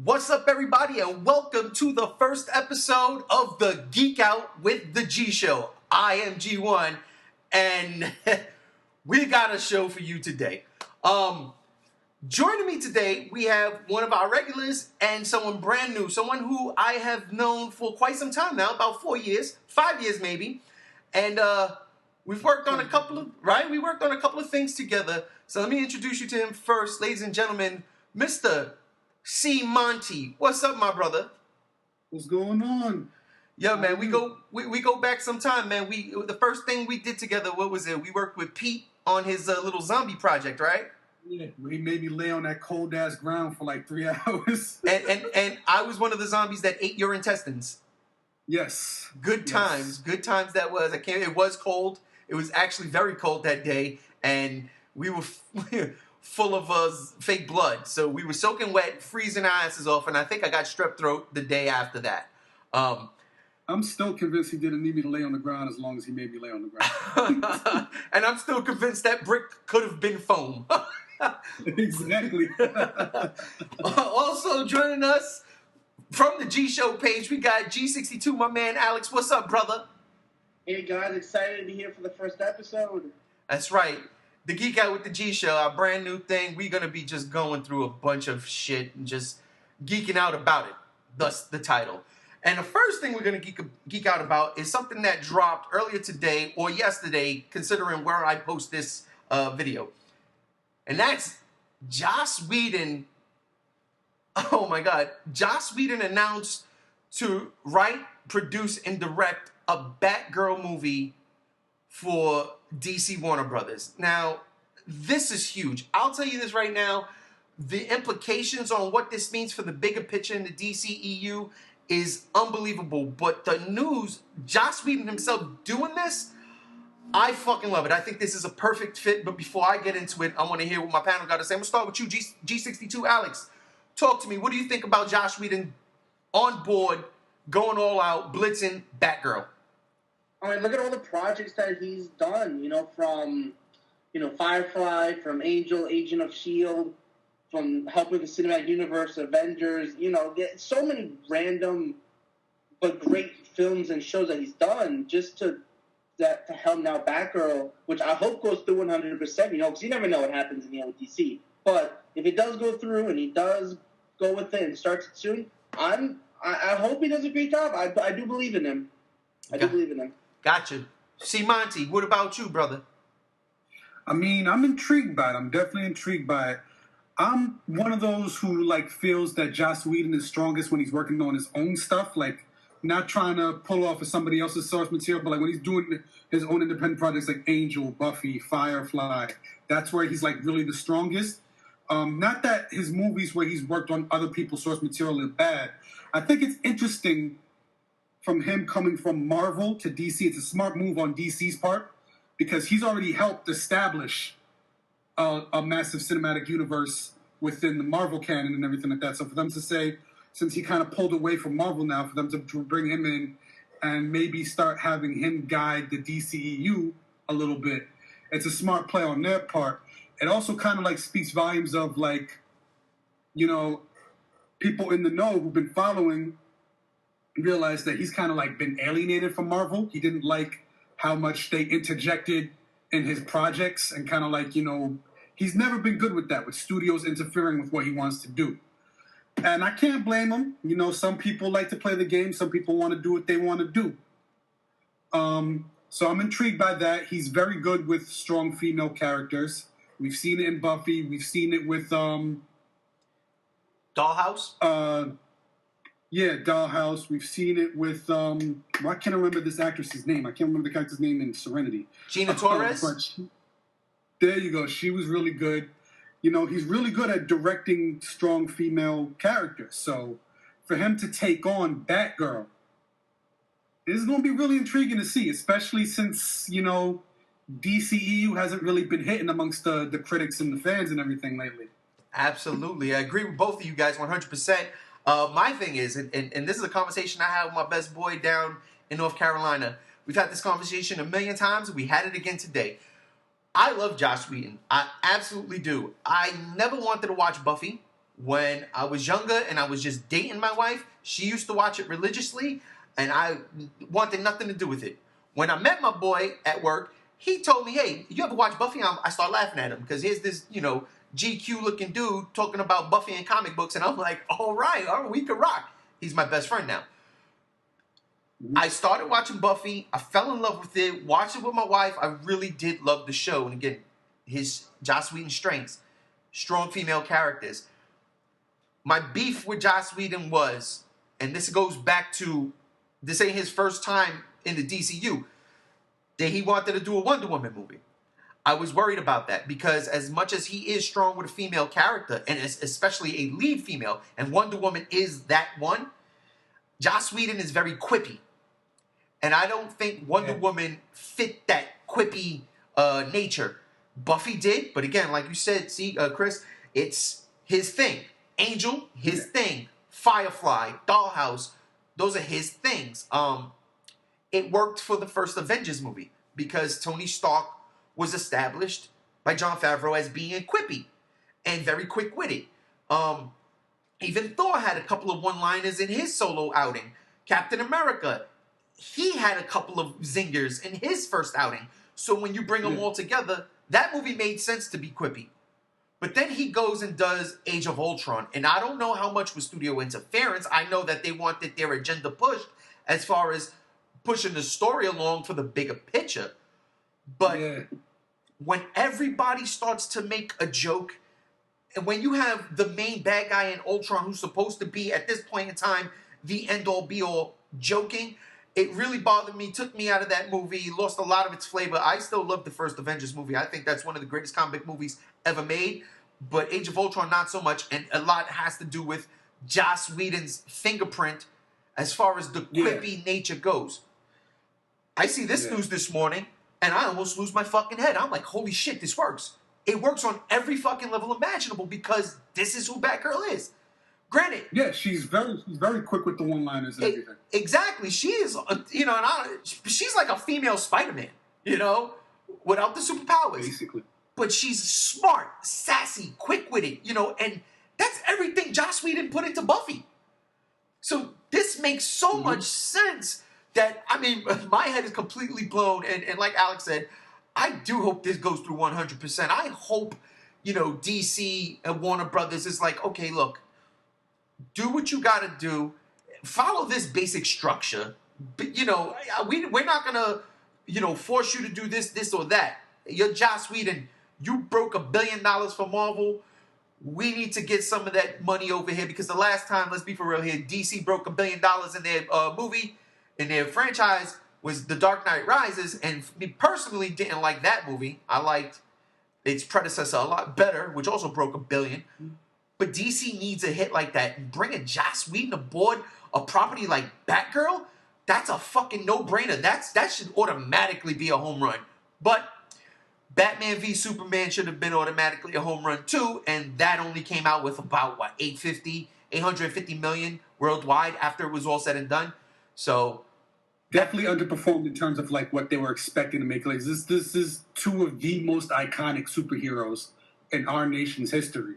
What's up, everybody, and welcome to the first episode of the Geek Out with the G Show. I am G1, and we got a show for you today. Joining me today, we have one of our regulars and someone brand new, someone who I have known for quite some time now, about 4 years, 5 years maybe, and we've worked on a couple of, We worked on a couple of things together. So let me introduce you to him first, ladies and gentlemen, Mr. C. Monty. What's up, my brother? What's going on? Yo, man, we go back some time, man. The first thing we did together, what was it? We worked with Pete on his little zombie project, right? Yeah, he made me lay on that cold ass ground for like 3 hours. and I was one of the zombies that ate your intestines. Yes. Good times that was. It was cold. It was actually very cold that day, and we were full of fake blood. So we were soaking wet, freezing our asses off, and I think I got strep throat the day after that. I'm still convinced he didn't need me to lay on the ground as long as he made me lay on the ground. And I'm still convinced that brick could have been foam. Exactly. Also joining us from the G Show page, we got G62, my man Alex. What's up, brother? Hey guys, excited to be here for the first episode. That's right. The Geek Out with the G Show, our brand new thing. We're going to be just going through a bunch of shit and just geeking out about it. Thus, the title. And the first thing we're going to geek out about is something that dropped earlier today or yesterday, considering where I post this video. And that's Joss Whedon. Oh my God. Joss Whedon announced to write, produce, and direct a Batgirl movie for DC Warner Brothers. Now, this is huge. I'll tell you this right now. The implications on what this means for the bigger picture in the DCEU is unbelievable. But the news, Joss Whedon himself doing this, I fucking love it. I think this is a perfect fit. But before I get into it, I want to hear what my panel got to say. I'm going to start with you, G62 Alex. Talk to me. What do you think about Joss Whedon on board, going all out, blitzing Batgirl? I mean, look at all the projects that he's done, from, Firefly, from Angel, Agent of S.H.I.E.L.D., from helping the cinematic universe, Avengers, so many random but great films and shows that he's done just to helm now Batgirl, which I hope goes through 100%, because you never know what happens in the with DC. But if it does go through and he does go with it and starts it soon, I hope he does a great job. I do believe in him. I do believe in him. Gotcha. See, Monty, what about you, brother? I mean, I'm intrigued by it. I'm definitely intrigued by it. I'm one of those who, feels that Joss Whedon is strongest when he's working on his own stuff, not trying to pull off of somebody else's source material, but, when he's doing his own independent projects like Angel, Buffy, Firefly, that's where he's, really the strongest. Not that his movies where he's worked on other people's source material are bad. I think it's interesting from him coming from Marvel to DC. It's a smart move on DC's part because he's already helped establish a massive cinematic universe within the Marvel canon and everything like that. So for them to say, since he kind of pulled away from Marvel now, for them to bring him in and maybe start having him guide the DCEU a little bit, it's a smart play on their part. It also kind of speaks volumes of people in the know who've been following realize that he's kind of been alienated from Marvel. He didn't like how much they interjected in his projects and kind of he's never been good with that, with studios interfering with what he wants to do. And I can't blame him. Some people like to play the game. Some people want to do what they want to do. So I'm intrigued by that. He's very good with strong female characters. We've seen it in Buffy. We've seen it with Dollhouse? Yeah, Dollhouse. We've seen it with I can't remember this actress's name. I can't remember the character's name in Serenity. Gina Torres? There you go. She was really good. He's really good at directing strong female characters. So for him to take on Batgirl, this is going to be really intriguing to see, especially since, DCEU hasn't really been hitting amongst the critics and the fans and everything lately. Absolutely. I agree with both of you guys 100%. My thing is, and this is a conversation I had with my best boy down in North Carolina. We've had this conversation a million times, and we had it again today. I love Joss Whedon. I absolutely do. I never wanted to watch Buffy. When I was younger and I was just dating my wife, she used to watch it religiously, and I wanted nothing to do with it. When I met my boy at work, he told me, hey, you ever watch Buffy? I start laughing at him because here's this, GQ looking dude talking about Buffy and comic books, and I'm like, all right, we could rock. He's my best friend now. I started watching Buffy. I fell in love with it. Watched it with my wife. I really did love the show. And again, his Joss Whedon's strengths, strong female characters. My beef with Joss Whedon was, and this goes back to, this ain't his first time in the DCU, that he wanted to do a Wonder Woman movie. I was worried about that because as much as he is strong with a female character, and especially a lead female, and Wonder Woman is that one, Joss Whedon is very quippy. And I don't think Wonder Woman fit that quippy nature. Buffy did, but again, like you said, Chris, it's his thing. Angel, his thing. Firefly, Dollhouse, those are his things. It worked for the first Avengers movie because Tony Stark was established by Jon Favreau as being quippy and very quick-witted. Even Thor had a couple of one-liners in his solo outing. Captain America, he had a couple of zingers in his first outing. So when you bring them all together, that movie made sense to be quippy. But then he goes and does Age of Ultron. And I don't know how much was studio interference. I know that they wanted their agenda pushed as far as pushing the story along for the bigger picture. But when everybody starts to make a joke, and when you have the main bad guy in Ultron who's supposed to be, at this point in time, the end-all, be-all joking, it really bothered me, took me out of that movie, lost a lot of its flavor. I still love the first Avengers movie. I think that's one of the greatest comic movies ever made. But Age of Ultron, not so much. And a lot has to do with Joss Whedon's fingerprint as far as the quippy nature goes. I see this news this morning, and I almost lose my fucking head. I'm like, holy shit, this works. It works on every fucking level imaginable because this is who Batgirl is. Granted. Yeah, she's very quick with the one-liners and everything. Exactly. She is, she's like a female Spider-Man, without the superpowers. Basically. But she's smart, sassy, quick-witted, and that's everything Joss Whedon put into Buffy. So this makes so much sense that, my head is completely blown. And like Alex said, I do hope this goes through 100%. I hope, DC and Warner Brothers is like, okay, look, do what you got to do. Follow this basic structure. But, we're not going to, force you to do this or that. You're Joss Whedon. You broke $1 billion for Marvel. We need to get some of that money over here because the last time, let's be for real here, DC broke $1 billion in their movie, in their franchise, was The Dark Knight Rises. And me personally didn't like that movie. I liked its predecessor a lot better, which also broke $1 billion. But DC needs a hit like that. And bringing Joss Whedon aboard a property like Batgirl, that's a fucking no-brainer. That should automatically be a home run. But Batman v Superman should have been automatically a home run too, and that only came out with about, 850 million worldwide after it was all said and done. So definitely underperformed in terms of what they were expecting to make. Like this is two of the most iconic superheroes in our nation's history.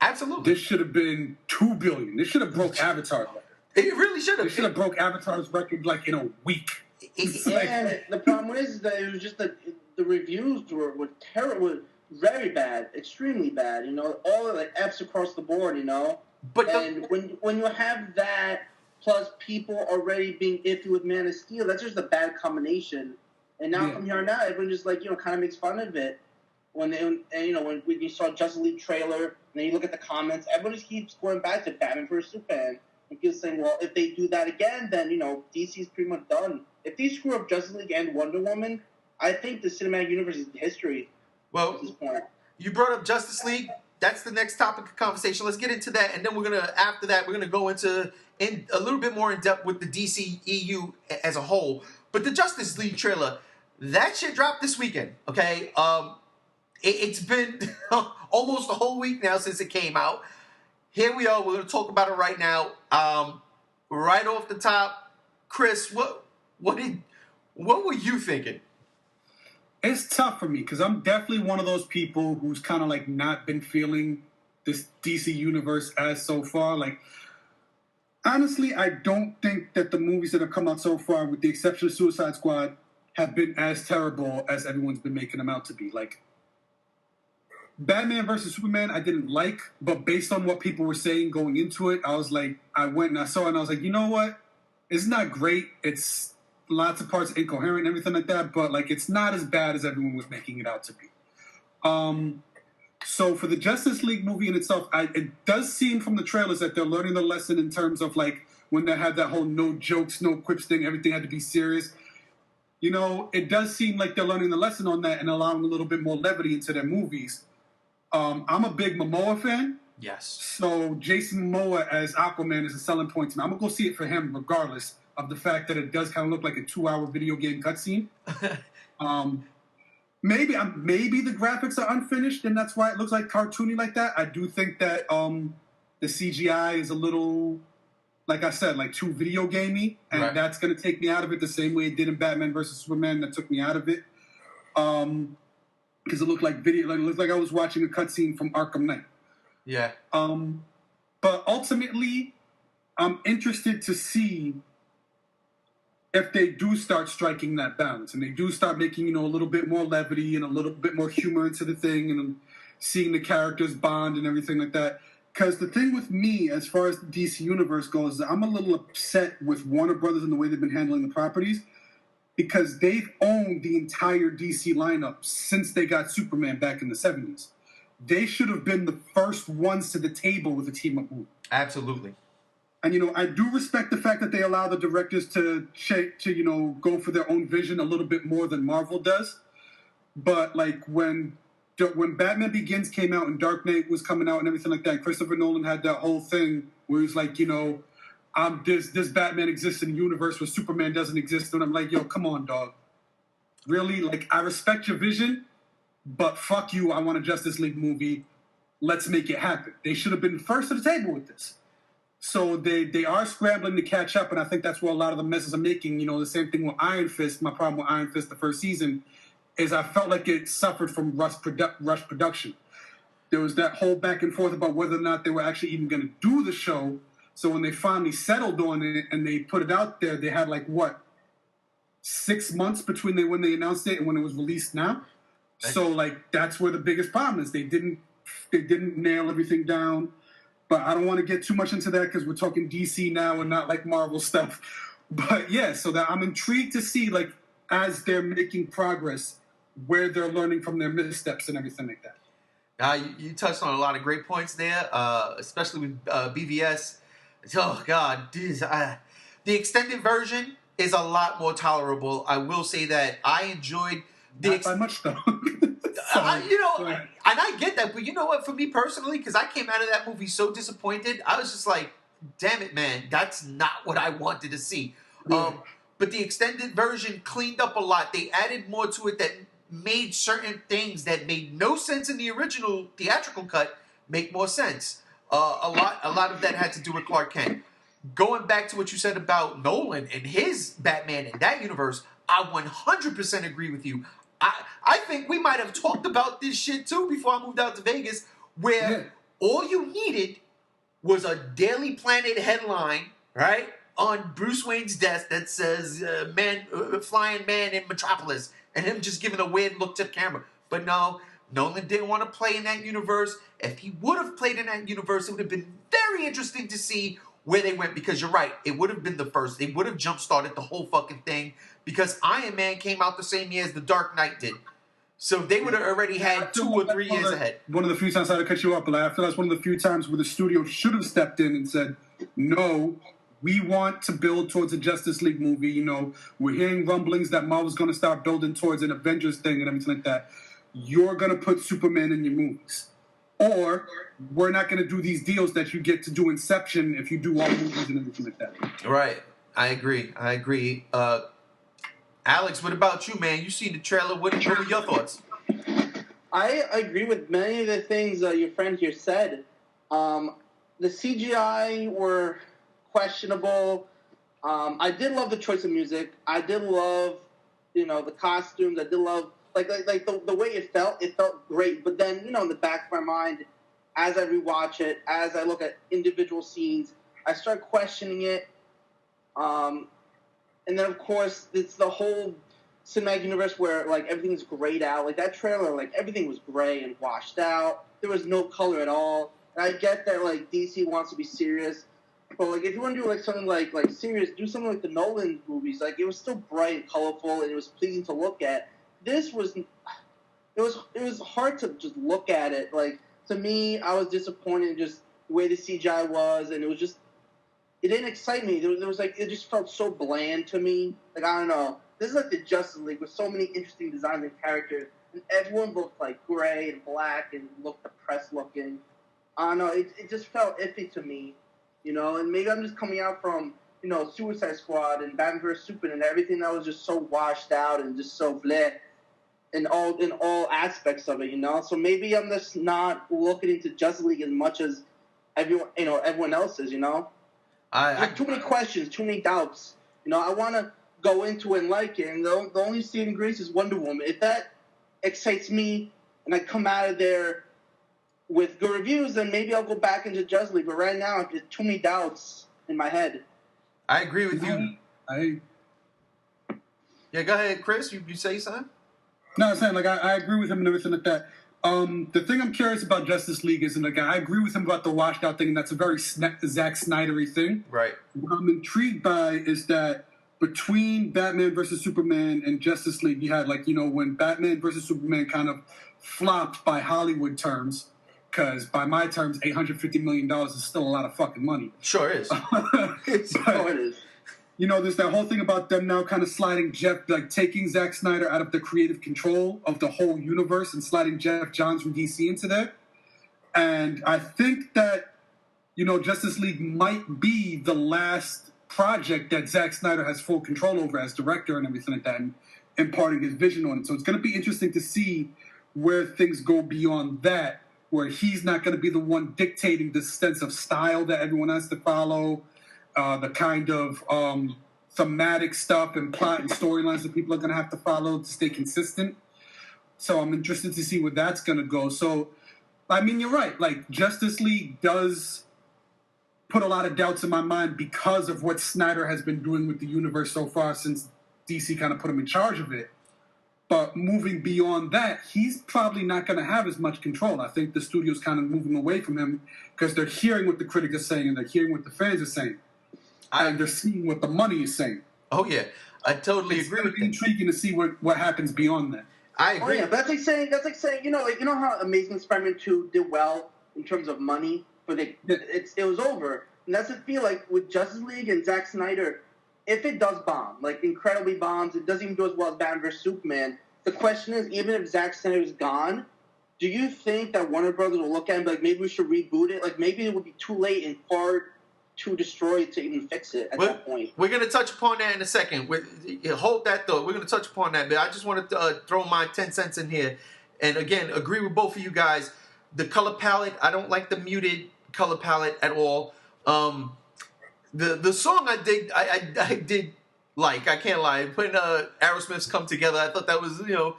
Absolutely. This should have been $2 billion. This should have broke Avatar's record. It really should have. It should have broke Avatar's record in a week. And the problem is that it was just the reviews were terrible, were very bad, extremely bad. All F's across the board. But when you have that plus people already being iffy with Man of Steel, that's just a bad combination. And now from here on out, everyone just kind of makes fun of it. When you saw Justice League trailer, and then you look at the comments, everyone just keeps going back to Batman vs Superman and keeps saying, well, if they do that again, then DC's pretty much done. If they screw up Justice League and Wonder Woman, I think the cinematic universe is history. Well, at this point. You brought up Justice League. That's the next topic of conversation. Let's get into that, and then after that, we're gonna go into a little bit more in depth with the DC EU as a whole. But the Justice League trailer, that shit dropped this weekend. Okay. It's been almost a whole week now since it came out. Here we are. We're going to talk about it right now. Right off the top, Chris, what were you thinking? It's tough for me because I'm definitely one of those people who's kind of not been feeling this DC universe as so far. Like, honestly, I don't think that the movies that have come out so far, with the exception of Suicide Squad, have been as terrible as everyone's been making them out to be. Like, Batman versus Superman, I didn't like, but based on what people were saying going into it, I was like, I went and I saw it and I was like, you know what? It's not great. It's lots of parts incoherent and everything like that, but like, it's not as bad as everyone was making it out to be. So for the Justice League movie in itself, it does seem from the trailers that they're learning the lesson in terms of like when they had that whole no jokes, no quips thing, everything had to be serious. You know, it does seem like they're learning the lesson on that and allowing a little bit more levity into their movies. I'm a big Momoa fan. Yes. So Jason Momoa as Aquaman is a selling point to me. I'm going to go see it for him regardless of the fact that it does kind of look like a 2-hour video game cutscene. Maybe the graphics are unfinished, and that's why it looks like cartoony like that. I do think that the CGI is a little, like I said, like too video gamey, and right. That's going to take me out of it the same way it did in Batman versus Superman. That took me out of it because it looked like it looked like I was watching a cutscene from Arkham Knight. Yeah. But ultimately, I'm interested to see if they do start striking that balance and they do start making, you know, a little bit more levity and a little bit more humor into the thing and seeing the characters bond and everything like that. Because the thing with me, as far as the DC Universe goes, is I'm a little upset with Warner Brothers and the way they've been handling the properties because they've owned the entire DC lineup since they got Superman back in the 70s. They should have been the first ones to the table with a team-up movie. Absolutely. And, you know, I do respect the fact that they allow the directors to you know, go for their own vision a little bit more than Marvel does. But, like, when Batman Begins came out and Dark Knight was coming out and everything like that, Christopher Nolan had that whole thing where he's like, you know, this Batman exists in a universe where Superman doesn't exist. And I'm like, yo, come on, dog. Really? Like, I respect your vision, but fuck you, I want a Justice League movie. Let's make it happen. They should have been first to the table with this. So they are scrambling to catch up, and I think that's where a lot of the messes are making. You know, the same thing with Iron Fist. My problem with Iron Fist the first season is I felt like it suffered from rush production. There was that whole back and forth about whether or not they were actually even going to do the show. So when they finally settled on it and they put it out there, they had like, 6 months between when they announced it and when it was released now? So, like, that's where the biggest problem is. They didn't nail everything down. But I don't want to get too much into that because we're talking DC now and not like Marvel stuff. But yeah, so that I'm intrigued to see, like, as they're making progress, where they're learning from their missteps and everything like that. You touched on a lot of great points there, especially with BVS. Oh, God. The extended version is a lot more tolerable. I will say that I enjoyed Not by much, though. You know, and I get that, but you know what? For me personally, because I came out of that movie so disappointed, I was just like, damn it, man, that's not what I wanted to see. Yeah. But the extended version cleaned up a lot. They added more to it that made certain things that made no sense in the original theatrical cut make more sense. A lot of that had to do with Clark Kent. Going back to what you said about Nolan and his Batman in that universe, I 100% agree with you. I think we might have talked about this shit too before I moved out to Vegas, where all you needed was a Daily Planet headline, right, on Bruce Wayne's desk that says flying man in Metropolis, and him just giving a weird look to the camera. But no, Nolan didn't want to play in that universe. If he would have played in that universe, it would have been very interesting to see where they went, because you're right, it would have been the first. They would have jump-started the whole fucking thing, because Iron Man came out the same year as The Dark Knight did. So they would have already had 2 or 3 years ahead. One of the few times I had to cut you up, but I feel that's one of the few times where the studio should have stepped in and said, no, we want to build towards a Justice League movie. You know, we're hearing rumblings that Marvel's going to start building towards an Avengers thing and everything like that. You're going to put Superman in your movies. Or we're not going to do these deals that you get to do Inception if you do all movies and everything like that. Right. I agree. Alex, what about you, man? You seen the trailer. What were your thoughts? I agree with many of the things your friend here said. The CGI were questionable. I did love the choice of music. I did love, the costumes. I did love like the way it felt. It felt great. But then, in the back of my mind, as I rewatch it, as I look at individual scenes, I start questioning it. And then, of course, it's the whole cinematic universe where, like, everything's grayed out. Like, that trailer, like, everything was gray and washed out. There was no color at all. And I get that, like, DC wants to be serious. But, like, if you want to do, like, something like serious, do something like the Nolan movies. Like, it was still bright and colorful, and it was pleasing to look at. This was... It was hard to just look at it. Like, to me, I was disappointed in just the way the CGI was, and it was just... It didn't excite me. There was like, it just felt so bland to me. Like, I don't know. This is like the Justice League with so many interesting designs and characters, and everyone looked like gray and black and looked depressed looking. I don't know. It just felt iffy to me, you know. And maybe I'm just coming out from, you know, Suicide Squad and Batman vs Superman and everything that was just so washed out and just so bleh in all aspects of it, you know. So maybe I'm just not looking into Justice League as much as everyone else is, you know. There's too many questions, too many doubts. You know, I want to go into it and like it, and the only saving grace is Wonder Woman. If that excites me and I come out of there with good reviews, then maybe I'll go back into Justice League. But right now, there's too many doubts in my head. I agree with you. Yeah, go ahead, Chris. You say something? No, I'm saying, like, I agree with him and everything like that. The thing I'm curious about Justice League is, and like, I agree with him about the washed out thing, and that's a very Zack Snyder-y thing. Right. What I'm intrigued by is that between Batman versus Superman and Justice League, you had, like, you know, when Batman versus Superman kind of flopped by Hollywood terms, because by my terms, $850 million is still a lot of fucking money. Sure is. It is. You know, there's that whole thing about them now kind of sliding taking Zack Snyder out of the creative control of the whole universe and sliding Jeff Johns from DC into that. And I think that, you know, Justice League might be the last project that Zack Snyder has full control over as director and everything like that, and imparting his vision on it. So it's going to be interesting to see where things go beyond that, where he's not going to be the one dictating the sense of style that everyone has to follow, the kind of thematic stuff and plot and storylines that people are going to have to follow to stay consistent. So I'm interested to see where that's going to go. So, I mean, you're right. Like, Justice League does put a lot of doubts in my mind because of what Snyder has been doing with the universe so far since DC kind of put him in charge of it. But moving beyond that, he's probably not going to have as much control. I think the studio's kind of moving away from him because they're hearing what the critics are saying and they're hearing what the fans are saying. And they're seeing what the money is saying. Oh, yeah. I totally agree with that. It's intriguing to see what happens beyond that. I agree. Oh, yeah, but that's like saying, you know how Amazing Spider-Man 2 did well in terms of money, but it was over. And that's what I feel like with Justice League and Zack Snyder. If it does bomb, like incredibly bombs, it doesn't even do as well as Batman vs Superman. The question is, even if Zack Snyder's gone, do you think that Warner Brothers will look at it and be like, maybe we should reboot it? Like, maybe it would be too late and far too destroyed to even fix it at that point. We're going to touch upon that in a second. Hold that thought. We're going to touch upon that, but I just want to throw my 10 cents in here. And again, agree with both of you guys. The color palette, I don't like the muted color palette at all. The song I did like, I can't lie. When Aerosmith's Come Together, I thought that was, you know,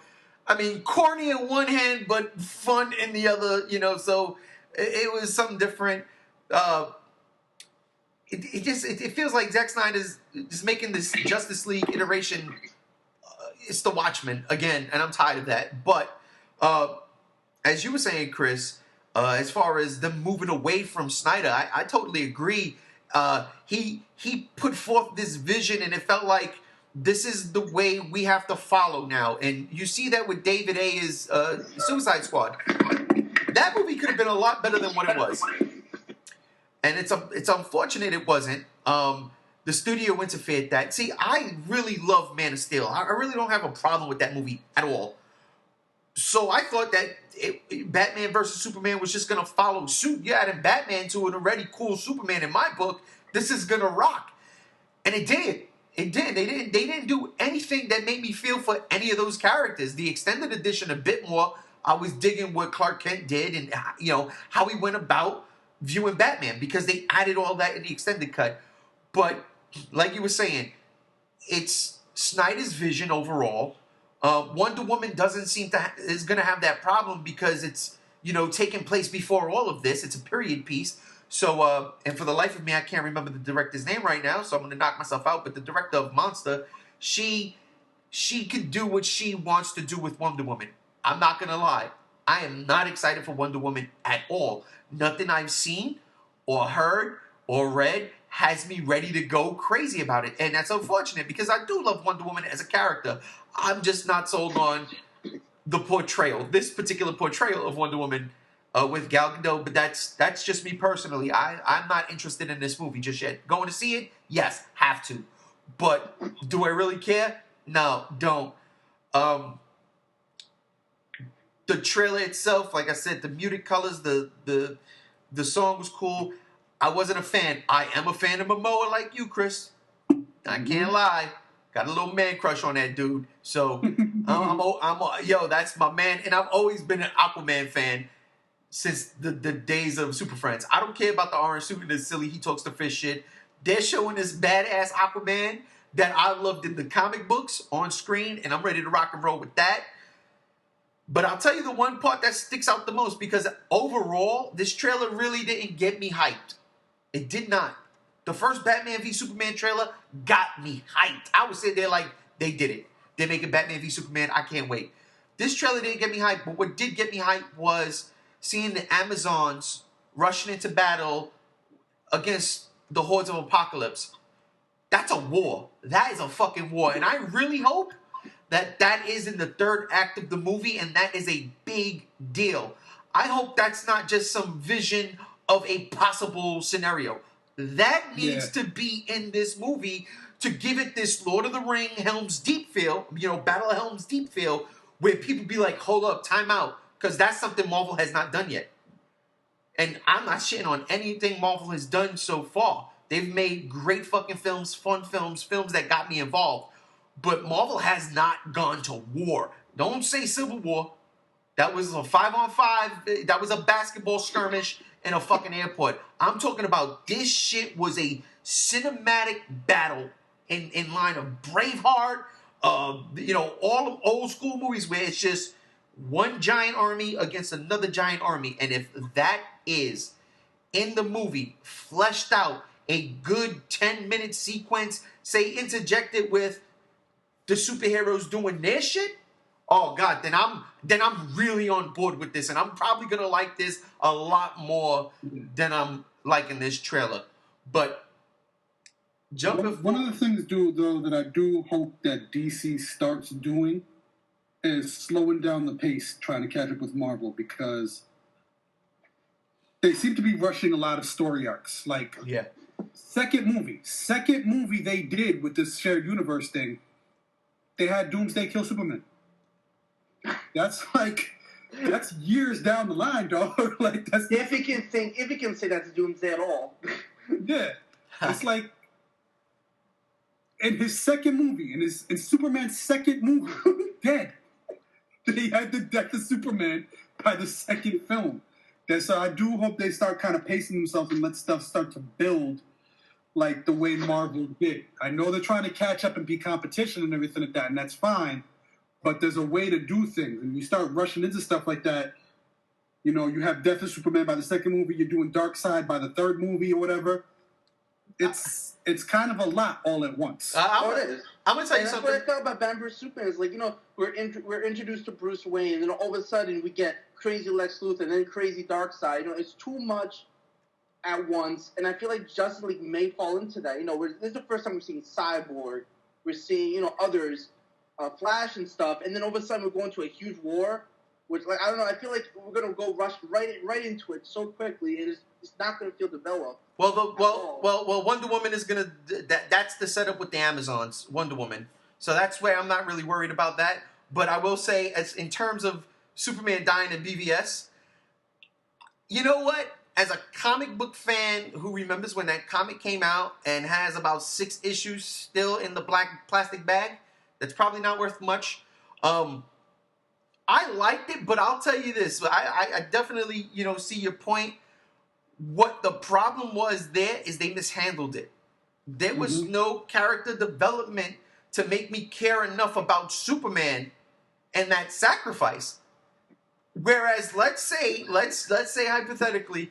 I mean, corny in one hand, but fun in the other, you know, so it was something different. It feels like Zack Snyder's just making this Justice League iteration. It's the Watchmen again, and I'm tired of that. But as you were saying, Chris, as far as them moving away from Snyder, I totally agree. He put forth this vision, and it felt like this is the way we have to follow now. And you see that with David Ayer's Suicide Squad. That movie could have been a lot better than what it was. And it's unfortunate it wasn't. The studio interfered that. See, I really love Man of Steel. I really don't have a problem with that movie at all. So I thought that Batman versus Superman was just going to follow suit. Yeah, adding Batman to an already cool Superman in my book. This is going to rock. And it did. It did. They didn't do anything that made me feel for any of those characters. The extended edition a bit more. I was digging what Clark Kent did and, you know, how he went about viewing Batman because they added all that in the extended cut. But like you were saying, it's Snyder's vision overall. Wonder Woman doesn't seem to is going to have that problem because it's taking place before all of this. It's a period piece. So, and for the life of me, I can't remember the director's name right now, so I'm going to knock myself out. But the director of Monster, she can do what she wants to do with Wonder Woman. I'm not going to lie. I am not excited for Wonder Woman at all. Nothing I've seen or heard or read has me ready to go crazy about it. And that's unfortunate because I do love Wonder Woman as a character. I'm just not sold on the portrayal, this particular portrayal of Wonder Woman with Gal Gadot. But that's just me personally. I'm not interested in this movie just yet. Going to see it? Yes, have to. But do I really care? No, don't. The trailer itself, like I said, the muted colors, the song was cool. I wasn't a fan. I am a fan of Momoa like you, Chris. I can't lie. Got a little man crush on that dude. So, that's my man. And I've always been an Aquaman fan since the days of Super Friends. I don't care about the orange suit and the silly he talks to fish shit. They're showing this badass Aquaman that I loved in the comic books on screen, and I'm ready to rock and roll with that. But I'll tell you the one part that sticks out the most, because overall, this trailer really didn't get me hyped. It did not. The first Batman v Superman trailer got me hyped. I was sitting there like, they did it. They're making Batman v Superman. I can't wait. This trailer didn't get me hyped, but what did get me hyped was seeing the Amazons rushing into battle against the hordes of Apocalypse. That's a war. That is a fucking war. And I really hope that is in the third act of the movie, and that is a big deal. I hope that's not just some vision of a possible scenario. That needs to be in this movie to give it this Lord of the Ring Helm's Deep feel, Battle of Helm's Deep feel, where people be like, hold up, time out, because that's something Marvel has not done yet. And I'm not shitting on anything Marvel has done so far. They've made great fucking films, fun films that got me involved. But Marvel has not gone to war. Don't say Civil War. That was a 5-on-5. That was a basketball skirmish in a fucking airport. I'm talking about this shit was a cinematic battle in line of Braveheart, all of old school movies where it's just one giant army against another giant army. And if that is in the movie fleshed out, a good 10-minute sequence, say interjected with the superheroes doing their shit, oh god, then I'm really on board with this, and I'm probably gonna like this a lot more than I'm liking this trailer. But one of the things, though, that I do hope that DC starts doing is slowing down the pace, trying to catch up with Marvel, because they seem to be rushing a lot of story arcs. Like, second movie they did with this shared universe thing, they had Doomsday kill Superman. That's years down the line, dog. Like, that's if he can say that's Doomsday at all. Yeah, it's like in his second movie, in Superman's second movie, dead. They had the death of Superman by the second film. So I do hope they start kind of pacing themselves and let stuff start to build like the way Marvel did. I know they're trying to catch up and be competition and everything like that, and that's fine. But there's a way to do things. And you start rushing into stuff like that, you have Death of Superman by the second movie, you're doing Darkseid by the third movie or whatever. It's kind of a lot all at once. I'm going to tell you something. That's what I felt about Batman vs. Superman. It's like, we're introduced to Bruce Wayne, and then all of a sudden we get crazy Lex Luthor and then crazy Darkseid. It's too much at once, and I feel like Justice League may fall into that. This is the first time we're seeing Cyborg. We're seeing, others, Flash and stuff, and then all of a sudden we're going to a huge war, which, like, I don't know, I feel like we're going to go rush right into it so quickly, and it's not going to feel developed. Well, Wonder Woman is going to... That's the setup with the Amazons, Wonder Woman. So that's where I'm not really worried about that. But I will say, as in terms of Superman dying in BVS, you know what? As a comic book fan who remembers when that comic came out and has about 6 issues still in the black plastic bag, that's probably not worth much. I liked it, but I'll tell you this. I definitely, see your point. What the problem was there is they mishandled it. There was no character development to make me care enough about Superman and that sacrifice. Whereas, let's say hypothetically,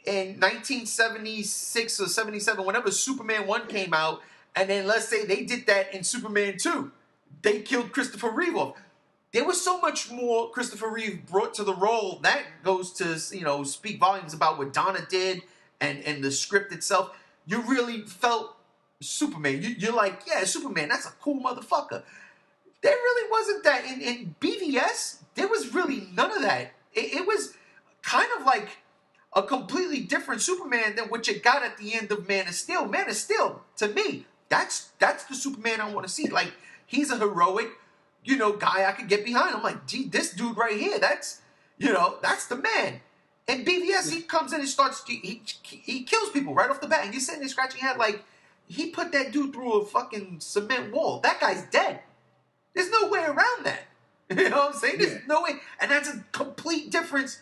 in 1976 or 77, whenever Superman 1 came out, and then let's say they did that in Superman 2, they killed Christopher Reeve off. There was so much more Christopher Reeve brought to the role. That goes to, speak volumes about what Donna did and the script itself. You really felt Superman. You're like, yeah, Superman, that's a cool motherfucker. There really wasn't that. In BVS, there was really none of that. It was kind of like a completely different Superman than what you got at the end of Man of Steel. Man of Steel, to me, that's the Superman I want to see. Like, he's a heroic, guy I could get behind. I'm like, gee, this dude right here, that's the man. And BVS, he comes in and starts, he kills people right off the bat. And you're sitting there scratching your head like, he put that dude through a fucking cement wall. That guy's dead. There's no way around that. You know what I'm saying? There's no way. And that's a complete difference.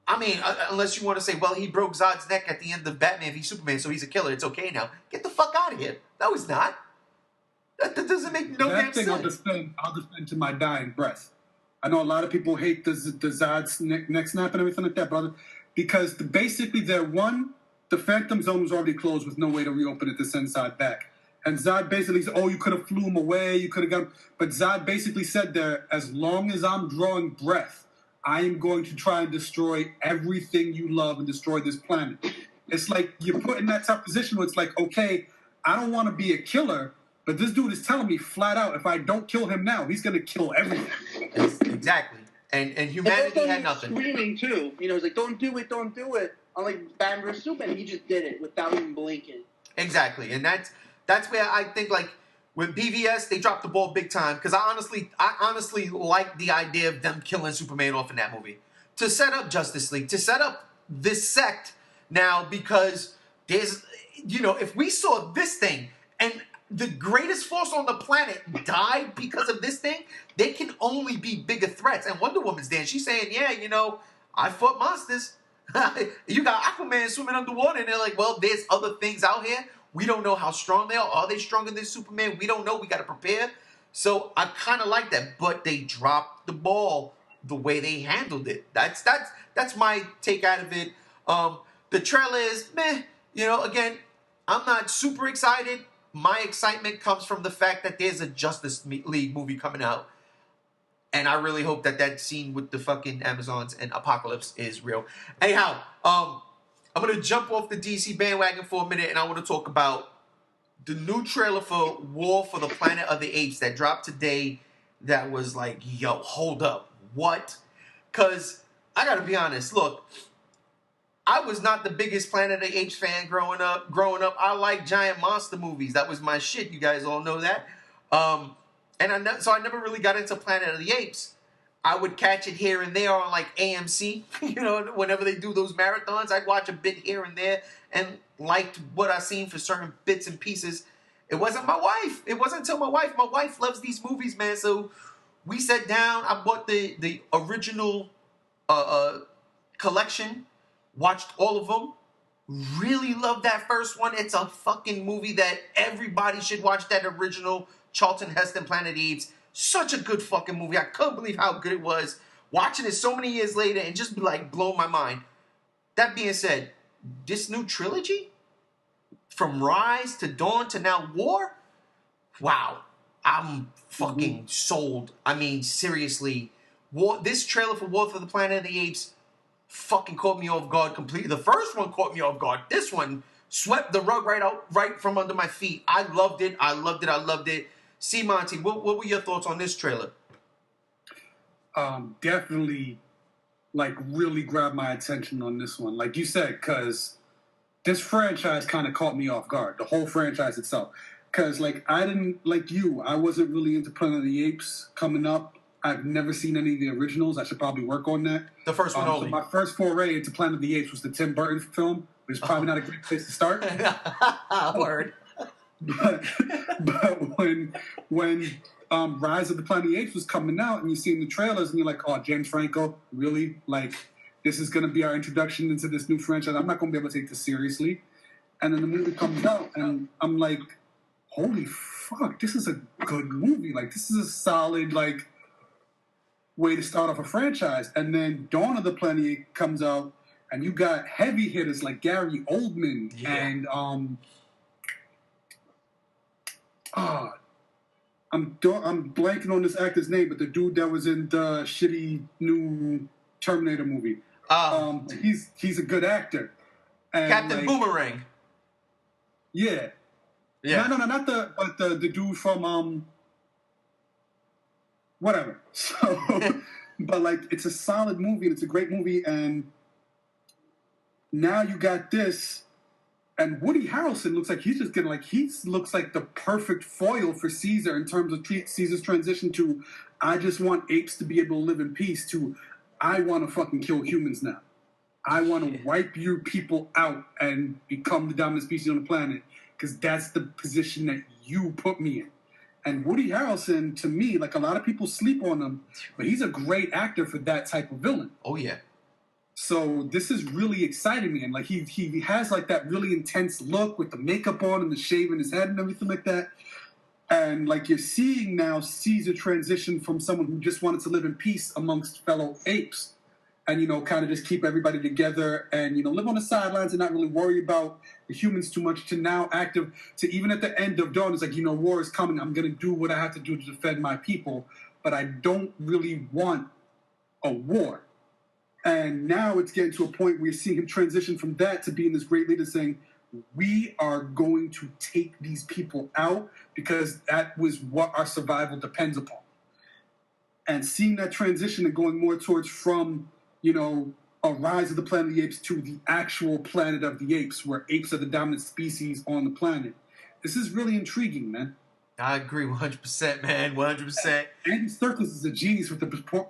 I mean, unless you want to say, well, he broke Zod's neck at the end of Batman v Superman, so he's a killer. It's okay now. Get the fuck out of here. No, he's not. That doesn't make no damn sense. I'll defend to my dying breath. I know a lot of people hate the Zod's neck snap and everything like that, brother, because basically the Phantom Zone was already closed with no way to reopen it to send Zod back. And Zod basically said, you could have flew him away, you could have got him. But Zod basically said there, as long as I'm drawing breath, I am going to try and destroy everything you love and destroy this planet. It's like you're put in that tough position where it's like, okay, I don't want to be a killer, but this dude is telling me flat out, if I don't kill him now, he's going to kill everything. Exactly. And humanity had nothing. Screaming, too. He's like, don't do it. I'm like, Batman vs. Superman, he just did it without even blinking. Exactly. And that's where I think, like, with BVS, they dropped the ball big time, because I honestly like the idea of them killing Superman off in that movie. To set up Justice League, to set up this sect now, because there's, if we saw this thing, and the greatest force on the planet died because of this thing, they can only be bigger threats. And Wonder Woman's there, and she's saying, yeah, I fought monsters. You got Aquaman swimming underwater, and they're like, well, there's other things out here. We don't know how strong they are. Are they stronger than Superman? We don't know. We got to prepare. So I kind of like that. But they dropped the ball the way they handled it. That's my take out of it. The trailer is meh. Again, I'm not super excited. My excitement comes from the fact that there's a Justice League movie coming out. And I really hope that scene with the fucking Amazons and Apocalypse is real. Anyhow, I'm going to jump off the DC bandwagon for a minute, and I want to talk about the new trailer for War for the Planet of the Apes that dropped today that was like, yo, hold up. What? Because I got to be honest. Look, I was not the biggest Planet of the Apes fan growing up. I like giant monster movies. That was my shit. You guys all know that. So I never really got into Planet of the Apes. I would catch it here and there on like AMC, whenever they do those marathons, I'd watch a bit here and there and liked what I seen for certain bits and pieces. It wasn't my wife. It wasn't until my wife loves these movies, man. So we sat down, I bought the original collection, watched all of them, really loved that first one. It's a fucking movie that everybody should watch, that original Charlton Heston Planet of the Apes. Such a good fucking movie. I couldn't believe how good it was. Watching it so many years later and just like blow my mind. That being said, this new trilogy, from Rise to Dawn to now War, wow, I'm fucking sold. I mean, seriously, this trailer for War for the Planet of the Apes fucking caught me off guard completely. The first one caught me off guard. This one swept the rug right from under my feet. I loved it. C. Monty, what were your thoughts on this trailer? Definitely, really grabbed my attention on this one. Like you said, because this franchise kind of caught me off guard. The whole franchise itself. Because, I wasn't really into Planet of the Apes coming up. I've never seen any of the originals. I should probably work on that. The first one only. So my first foray into Planet of the Apes was the Tim Burton film, which is probably not a great place to start. Word. But when Rise of the Planet of the Apes was coming out and you see the trailers and you're like, oh, James Franco, really? Like, this is going to be our introduction into this new franchise. I'm not going to be able to take this seriously. And then the movie comes out and I'm like, holy fuck, this is a good movie. Like, this is a solid, way to start off a franchise. And then Dawn of the Planet of the Apes comes out, and you got heavy hitters like Gary Oldman and I'm blanking on this actor's name, but the dude that was in the shitty new Terminator movie. He's a good actor. And Captain Boomerang. Yeah. Yeah. No, not the dude from whatever. So, but like, it's a solid movie and it's a great movie, and now you got this, and Woody Harrelson looks like he's just getting looks like the perfect foil for Caesar in terms of Caesar's transition to I just want apes to be able to live in peace to I want to fucking kill humans now. I want to wipe your people out and become the dominant species on the planet because that's the position that you put me in. And Woody Harrelson, to me, like a lot of people sleep on him, but he's a great actor for that type of villain. Oh, yeah. So this is really exciting me. And like he has like that really intense look with the makeup on and the shave in his head and everything like that. And like you're seeing now Caesar transition from someone who just wanted to live in peace amongst fellow apes and, you know, kind of just keep everybody together and, you know, live on the sidelines and not really worry about the humans too much to now active to even at the end of Dawn, it's like, you know, war is coming. I'm going to do what I have to do to defend my people, but I don't really want a war. And now it's getting to a point where you're seeing him transition from that to being this great leader saying, we are going to take these people out because that was what our survival depends upon. And seeing that transition and going more towards from, you know, a rise of the Planet of the Apes to the actual Planet of the Apes, where apes are the dominant species on the planet. This is really intriguing, man. I agree 100%, man. 100%. Andy Serkis is a genius with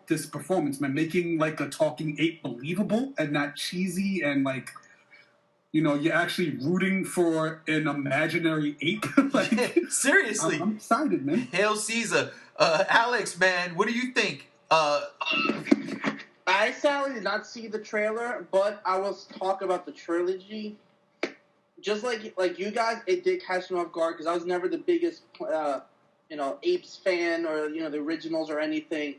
this performance, man. Making, like, a talking ape believable and not cheesy and, like, you know, you're actually rooting for an imaginary ape. Like, seriously. I'm excited, man. Hail Caesar. Alex, man, what do you think? I sadly did not see the trailer, but I will talk about the trilogy. Just like you guys, it did catch me off guard because I was never the biggest, Apes fan or the originals or anything.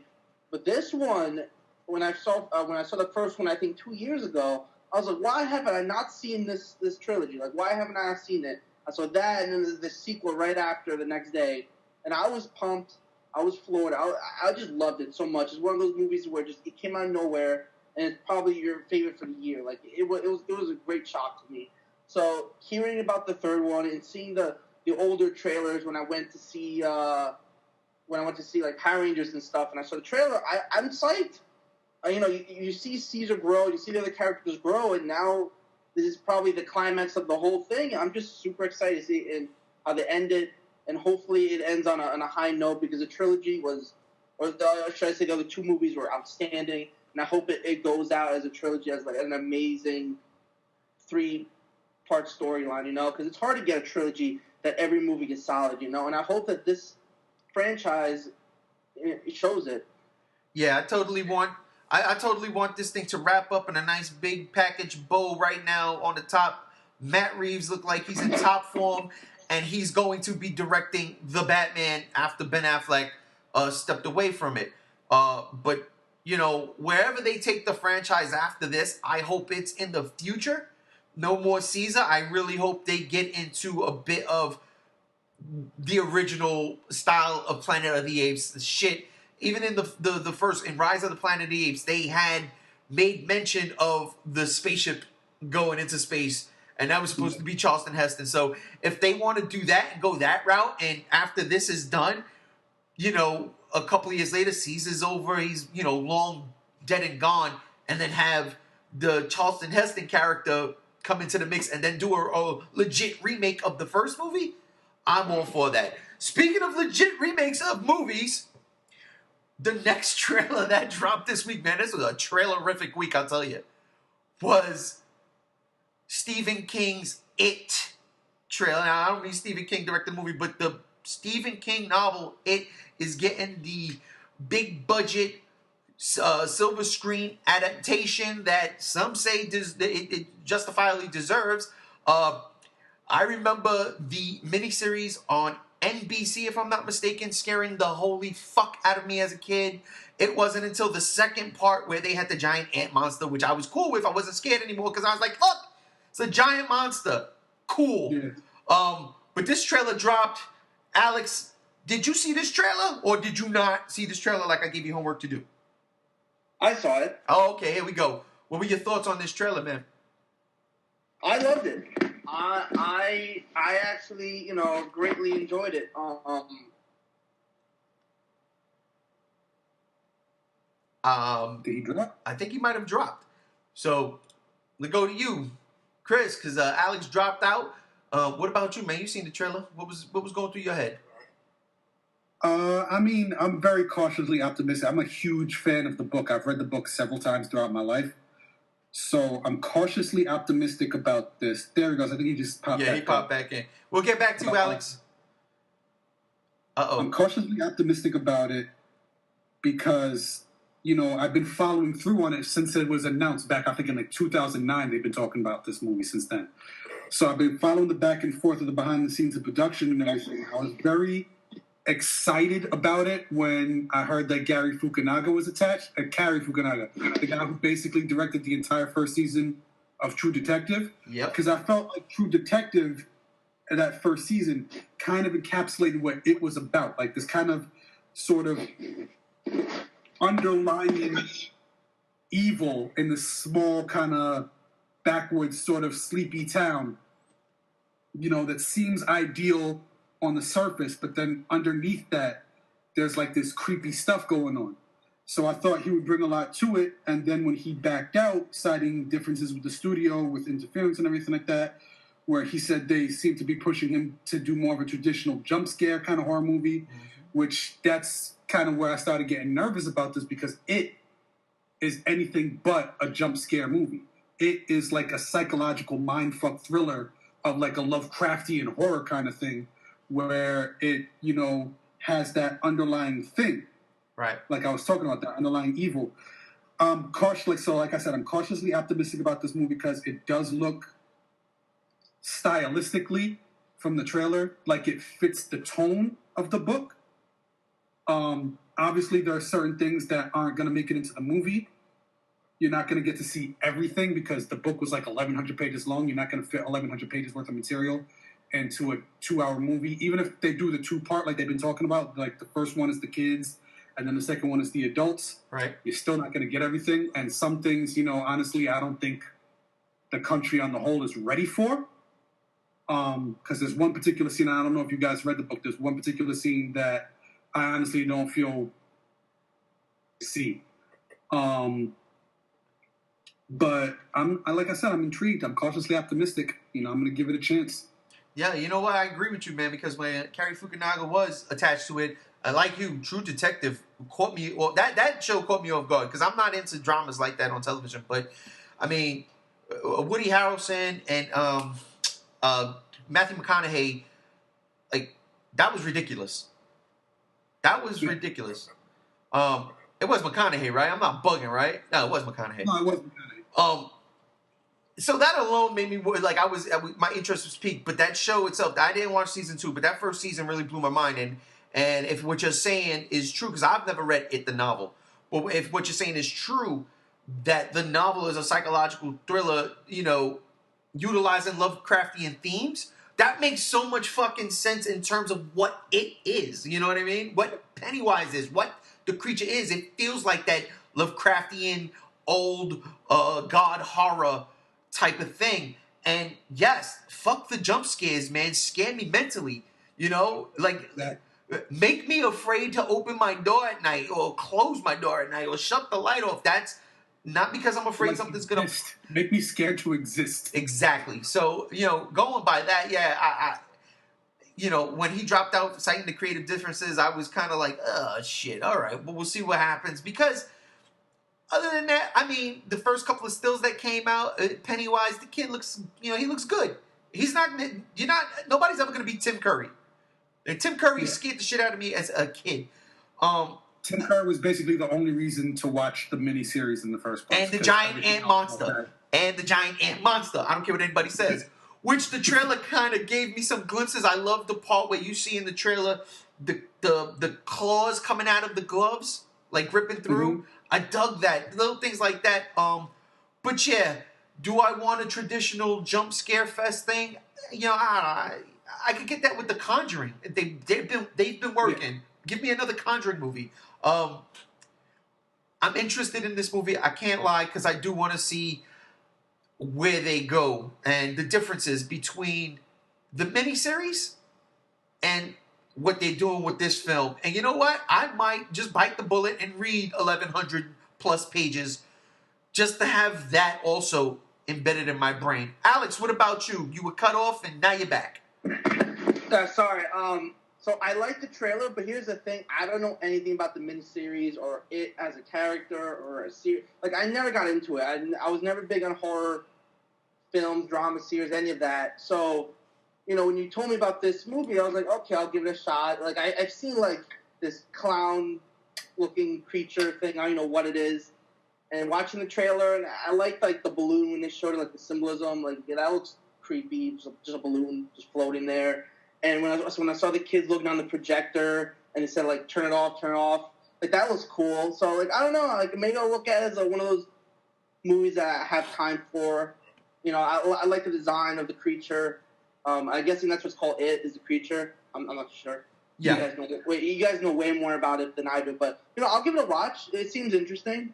But this one, when I saw the first one, I think 2 years ago, I was like, why haven't I not seen this trilogy? Like, why haven't I not seen it? I saw that, and then the sequel right after the next day, and I was pumped. I was floored. I just loved it so much. It's one of those movies where it came out of nowhere, and it's probably your favorite for the year. Like it was a great shock to me. So hearing about the third one and seeing the older trailers when I went to see like Power Rangers and stuff, and I saw the trailer, I'm psyched. You see Caesar grow, you see the other characters grow, and now this is probably the climax of the whole thing. I'm just super excited to see and how they end it, and hopefully it ends on a high note because the trilogy should I say the other two movies were outstanding, and I hope it goes out as a trilogy as like an amazing 3-part storyline, because it's hard to get a trilogy that every movie is solid, and I hope that this franchise it shows it. Yeah, I totally want this thing to wrap up in a nice big package bow right now on the top. Matt Reeves looked like he's in top form, and he's going to be directing The Batman after Ben Affleck stepped away from it. But, wherever they take the franchise after this, I hope it's in the future. No more Caesar. I really hope they get into a bit of the original style of Planet of the Apes shit. Even in the first, in Rise of the Planet of the Apes, they had made mention of the spaceship going into space, and that was supposed to be Charlton Heston. So if they want to do that and go that route, and after this is done, a couple of years later, Caesar's over, he's, long dead and gone, and then have the Charlton Heston character come into the mix and then do a legit remake of the first movie, I'm all for that. Speaking of legit remakes of movies, the next trailer that dropped this week, man, this was a trailerific week, I'll tell you, was Stephen King's It trailer. Now, I don't mean Stephen King directed the movie, but the Stephen King novel, It, is getting the big budget silver screen adaptation that some say it justifiably deserves. I remember the miniseries on NBC, if I'm not mistaken, scaring the holy fuck out of me as a kid. It wasn't until the second part where they had the giant ant monster, which I was cool with. I wasn't scared anymore because I was like, look, it's a giant monster. Cool. Yeah. But this trailer dropped. Alex, did you see this trailer or did you not see this trailer like I gave you homework to do? I saw it. Oh, okay, here we go. What were your thoughts on this trailer, man? I loved it. I actually, greatly enjoyed it. Did he drop? I think he might have dropped. So, let's go to you, Chris, because Alex dropped out. What about you, man? You seen the trailer? What was going through your head? I mean, I'm very cautiously optimistic. I'm a huge fan of the book. I've read the book several times throughout my life. So I'm cautiously optimistic about this. There he goes. I think he just popped back in. Yeah, he popped back in. We'll get back to you, Alex. Uh-oh. I'm cautiously optimistic about it because, I've been following through on it since it was announced back, I think, in like 2009. They've been talking about this movie since then. So I've been following the back and forth of the behind the scenes of production and everything. I was very excited about it when I heard that Cary Fukunaga was attached. Cary Fukunaga, the guy who basically directed the entire first season of True Detective. Yep. Because I felt like True Detective in that first season kind of encapsulated what it was about. Like this kind of sort of underlying evil in this small kind of backwoods sort of sleepy town, that seems ideal on the surface, but then underneath that, there's like this creepy stuff going on. So I thought he would bring a lot to it, and then when he backed out, citing differences with the studio, with interference and everything like that, where he said they seemed to be pushing him to do more of a traditional jump scare kind of horror movie, which that's kind of where I started getting nervous about this because it is anything but a jump scare movie. It is like a psychological mindfuck thriller of like a Lovecraftian horror kind of thing, where it, has that underlying thing. Right. Like I was talking about, that underlying evil. Like I said, I'm cautiously optimistic about this movie because it does look stylistically from the trailer like it fits the tone of the book. Obviously, there are certain things that aren't going to make it into the movie. You're not going to get to see everything because the book was like 1,100 pages long. You're not going to fit 1,100 pages worth of material into a 2-hour movie. Even if they do the 2-part like they've been talking about, like the first one is the kids and then the second one is the adults. Right. You're still not going to get everything. And some things, honestly, I don't think the country on the whole is ready for. Because there's one particular scene, I don't know if you guys read the book, there's one particular scene that I honestly don't feel see. But like I said, I'm intrigued. I'm cautiously optimistic. I'm going to give it a chance. Yeah, you know what? I agree with you, man, because when Cary Fukunaga was attached to it, like you, True Detective caught me. Well, that show caught me off guard because I'm not into dramas like that on television. But I mean, Woody Harrelson and Matthew McConaughey, like that was ridiculous. That was ridiculous. It was McConaughey, right? I'm not bugging, right? No, it was McConaughey. No, it wasn't McConaughey. So that alone made me like my interest was peaked. But that show itself, I didn't watch season 2, but that first season really blew my mind. And if what you're saying is true, because I've never read it, the novel, but if what you're saying is true, that the novel is a psychological thriller, utilizing Lovecraftian themes, that makes so much fucking sense in terms of what it is. You know what I mean? What Pennywise is, what the creature is. It feels like that Lovecraftian old god horror type of thing. And yes, fuck the jump scares, man. Scare me mentally. Make me afraid to open my door at night or close my door at night or shut the light off. That's not because I'm afraid something's going to... Make me scared to exist. Exactly. So, going by that, yeah, I when he dropped out, citing the creative differences, I was kind of like, oh, shit, all right, but we'll see what happens. Because other than that, I mean, the first couple of stills that came out, Pennywise, the kid looks, he looks good. Nobody's ever going to beat Tim Curry. And Tim Curry scared the shit out of me as a kid. Tim Curry was basically the only reason to watch the miniseries in the first place. And the giant ant monster. I don't care what anybody says. which the trailer kind of gave me some glimpses. I love the part where you see in the trailer the claws coming out of the gloves, like ripping through. Mm-hmm. I dug that. Little things like that. But yeah, do I want a traditional jump scare fest thing? You know, I could get that with The Conjuring. They've been working. Yeah. Give me another Conjuring movie. I'm interested in this movie. I can't lie, because I do want to see where they go and the differences between the miniseries and what they're doing with this film. And you know what? I might just bite the bullet and read 1,100 plus pages just to have that also embedded in my brain. Alex, what about you? You were cut off and now you're back. Sorry. So I like the trailer, but here's the thing. I don't know anything about the miniseries or it as a character or a series. Like, I never got into it. I was never big on horror films, drama series, any of that. So, you know, when you told me about this movie, I was like, okay, I'll give it a shot. Like, I've seen, like, this clown-looking creature thing. I don't know what it is. And watching the trailer, and I liked, like, the balloon when they showed it, like, the symbolism. Like, yeah, that looks creepy. Just a balloon just floating there. And when I saw the kids looking on the projector and it said, like, turn it off, like, that was cool. So, like, I don't know. Like, maybe I'll look at it as, like, one of those movies that I have time for. You know, I like the design of the creature. I'm guessing that's what's called It, is the creature. I'm not sure. Yeah. You guys know way more about it than I do. But, you know, I'll give it a watch. It seems interesting.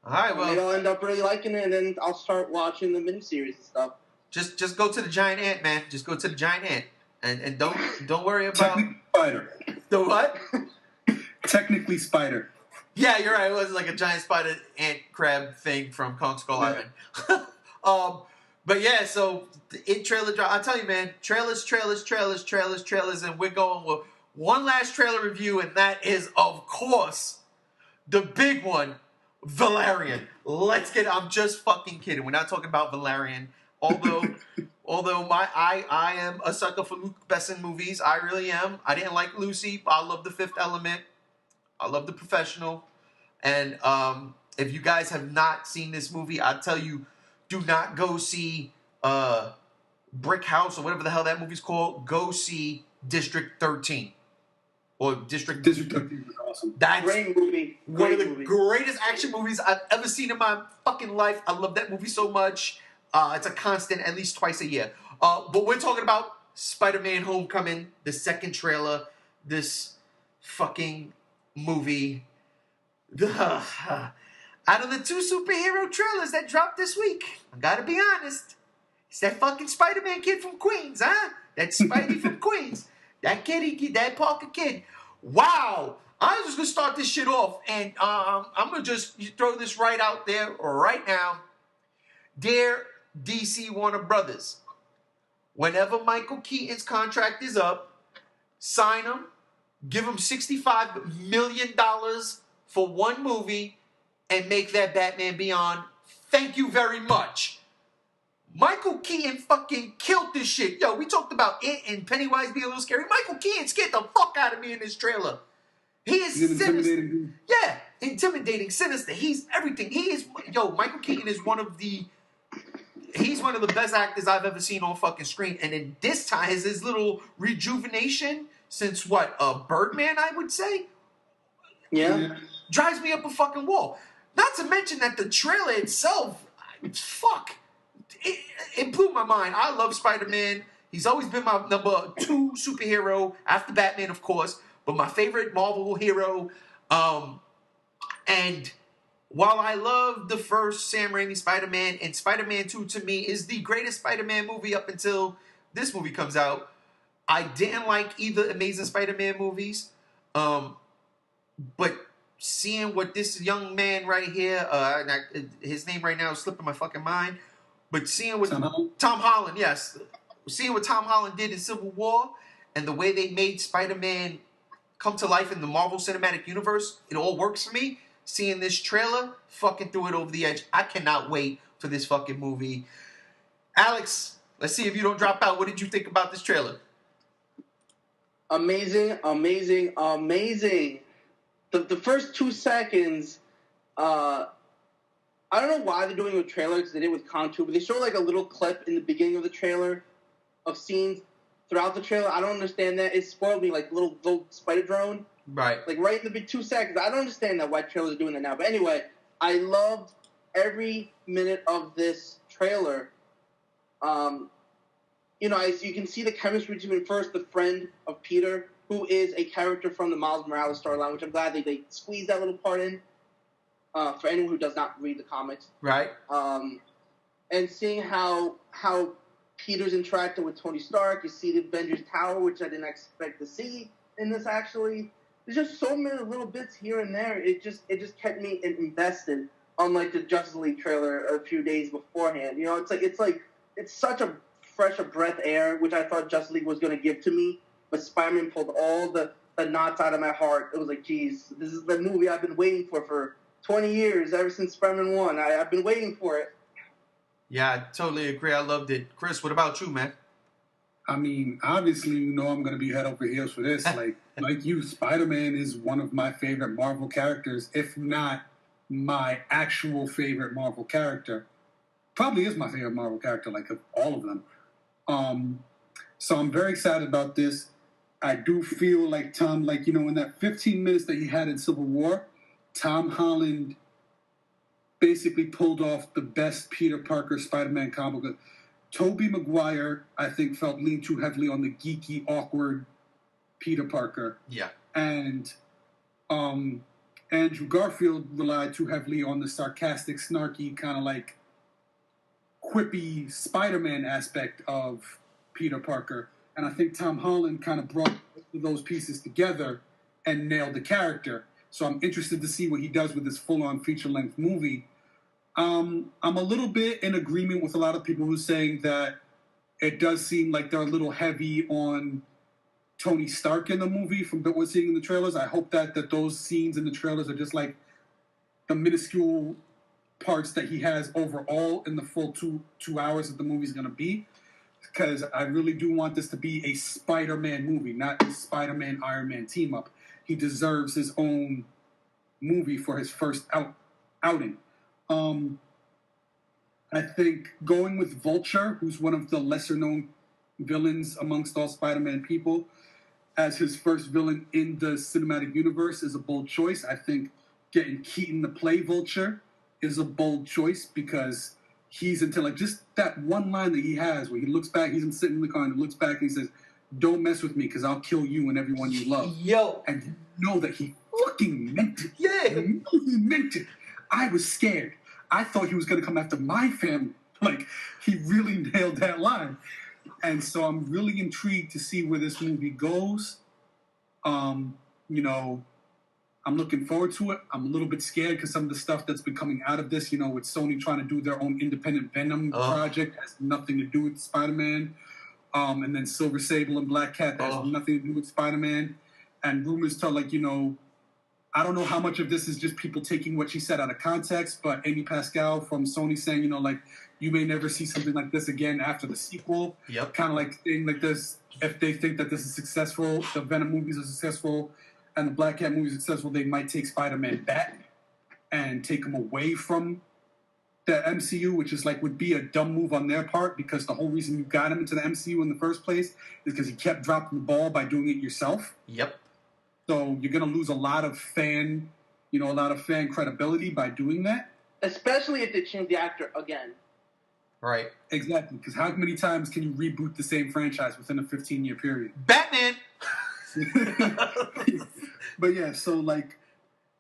All right, well. Maybe I'll end up really liking it, and then I'll start watching the miniseries and stuff. Just go to the giant ant, man. Just go to the giant ant. And don't worry about... Technically Spider. The what? Technically Spider. Yeah, you're right. It was like a giant spider ant crab thing from Kong Skull Island. But yeah, so the It trailer drop. I'll tell you, man, trailers, and we're going with one last trailer review, and that is, of course, the big one, Valerian. I'm just fucking kidding. We're not talking about Valerian. Although I am a sucker for Luc Besson movies. I really am. I didn't like Lucy, but I love The Fifth Element. I love The Professional. And if you guys have not seen this movie, I tell you, do not go see Brick House or whatever the hell that movie's called. Go see District 13. Or District 13 is awesome. That's great movie. One of the greatest action movies I've ever seen in my fucking life. I love that movie so much. It's a constant at least twice a year. But we're talking about Spider-Man Homecoming, the second trailer. This fucking movie. Out of the two superhero trailers that dropped this week, I gotta be honest, it's that fucking Spider-Man kid from Queens, huh? That Spidey from Queens. That Parker kid. Wow! I'm just gonna start this shit off, and I'm gonna just throw this right out there right now. Dear DC Warner Brothers, whenever Michael Keaton's contract is up, sign him, give him $65 million for one movie, and make that Batman Beyond. Thank you very much. Michael Keaton fucking killed this shit. Yo, we talked about It and Pennywise being a little scary. Michael Keaton scared the fuck out of me in this trailer. He is sinister. Yeah, intimidating, sinister. He's everything. Michael Keaton is one of the best actors I've ever seen on fucking screen. And in this time, his little rejuvenation since Birdman, I would say. Yeah. Drives me up a fucking wall. Not to mention that the trailer itself, it blew my mind. I love Spider-Man. He's always been my number 2 superhero after Batman, of course, but my favorite Marvel hero. And while I love the first Sam Raimi Spider-Man, and Spider-Man 2 to me is the greatest Spider-Man movie up until this movie comes out, I didn't like either Amazing Spider-Man movies. But seeing what this young man right here, his name right now is slipping my fucking mind, but seeing what Tom Holland, yes, seeing what Tom Holland did in Civil War and the way they made Spider-Man come to life in the Marvel Cinematic Universe, it all works for me. Seeing this trailer fucking threw it over the edge. I cannot wait for this fucking movie. Alex, let's see if you don't drop out. What did you think about this trailer? Amazing. The first 2 seconds, I don't know why they're doing a trailer because they did with Con 2, but they showed like a little clip in the beginning of the trailer of scenes throughout the trailer. I don't understand that. It spoiled me, like little spider drone. Right. Like right in the big 2 seconds. I don't understand that why trailers are doing that now. But anyway, I loved every minute of this trailer. As you can see the chemistry between first the friend of Peter, who is a character from the Miles Morales storyline, which I'm glad they squeezed that little part in for anyone who does not read the comics. Right. And seeing how Peter's interacting with Tony Stark, you see the Avengers Tower, which I didn't expect to see in this actually. There's just so many little bits here and there. It just kept me invested, unlike the Justice League trailer a few days beforehand. It's such a fresh a breath air, which I thought Justice League was going to give to me, but Spider-Man pulled all the knots out of my heart. It was like, geez, this is the movie I've been waiting for 20 years, ever since Spider-Man 1. I've been waiting for it. Yeah, I totally agree. I loved it. Chris, what about you, man? I mean, obviously, I'm going to be head over heels for this. Like you, Spider-Man is one of my favorite Marvel characters, if not my actual favorite Marvel character. Probably is my favorite Marvel character, like, of all of them. So I'm very excited about this. I do feel like Tom, in that 15 minutes that he had in Civil War, Tom Holland basically pulled off the best Peter Parker Spider-Man comic. Tobey Maguire, I think, leaned too heavily on the geeky, awkward Peter Parker. Yeah. And Andrew Garfield relied too heavily on the sarcastic, snarky, kind of like quippy Spider-Man aspect of Peter Parker. And I think Tom Holland kind of brought those pieces together and nailed the character. So I'm interested to see what he does with this full-on feature-length movie. I'm a little bit in agreement with a lot of people who are saying that it does seem like they're a little heavy on Tony Stark in the movie from what we're seeing in the trailers. I hope that those scenes in the trailers are just like the minuscule parts that he has overall in the full two hours that the movie's going to be. Because I really do want this to be a Spider-Man movie, not a Spider-Man Iron Man team-up. He deserves his own movie for his first outing. I think going with Vulture, who's one of the lesser-known villains amongst all Spider-Man people, as his first villain in the cinematic universe is a bold choice. I think getting Keaton to play Vulture is a bold choice because he's into like just that one line that he has where he looks back, he's sitting in the car and he looks back and he says, "Don't mess with me because I'll kill you and everyone you love." Yo. And you know that he fucking meant it. Yeah. He meant it. I was scared. I thought he was going to come after my family. Like, he really nailed that line. And so I'm really intrigued to see where this movie goes. I'm looking forward to it. I'm a little bit scared because some of the stuff that's been coming out of this, with Sony trying to do their own independent Venom project, has nothing to do with Spider-Man. And then Silver Sable and Black Cat, that has nothing to do with Spider-Man. And rumors tell, I don't know how much of this is just people taking what she said out of context, but Amy Pascal from Sony saying, you may never see something like this again after the sequel. Yep. Kind of like thing like this. If they think that this is successful, the Venom movies are successful, and the Black Cat movies are successful, they might take Spider-Man back and take him away from the MCU, which is would be a dumb move on their part because the whole reason you got him into the MCU in the first place is because he kept dropping the ball by doing it yourself. Yep. So you're going to lose a lot of fan credibility by doing that. Especially if they change the actor again. Right. Exactly. Because how many times can you reboot the same franchise within a 15-year period? Batman! But yeah, so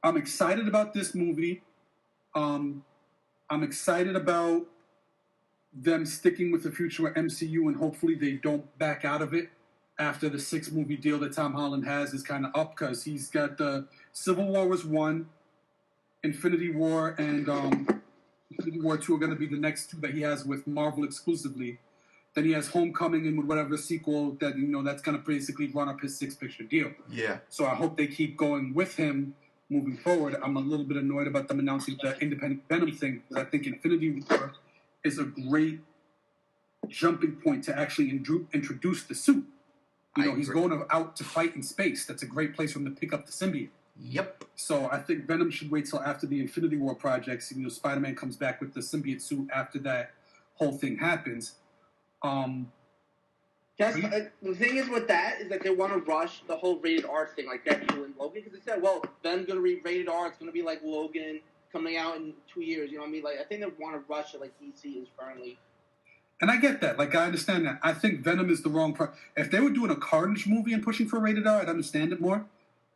I'm excited about this movie. I'm excited about them sticking with the future of MCU and hopefully they don't back out of it after the 6-movie deal that Tom Holland has is kind of up because he's got the Civil War was 1, Infinity War and Infinity War 2 are going to be the next 2 that he has with Marvel exclusively. Then he has Homecoming and whatever sequel that, that's going to basically run up his 6-picture deal. Yeah. So I hope they keep going with him moving forward. I'm a little bit annoyed about them announcing the independent Venom thing because I think Infinity War is a great jumping point to actually introduce the suit. He's going out to fight in space. That's a great place for him to pick up the symbiote. Yep. So I think Venom should wait till after the Infinity War projects. Spider-Man comes back with the symbiote suit after that whole thing happens. The thing is with that is that they want to rush the whole rated R thing, like Deadpool and Logan, because they said, well, Venom's going to be rated R. It's going to be like Logan coming out in 2 years. You know what I mean? Like, I think they want to rush it like DC is currently. And I get that. Like, I understand that. I think Venom is the wrong... If they were doing a Carnage movie and pushing for rated R, I'd understand it more.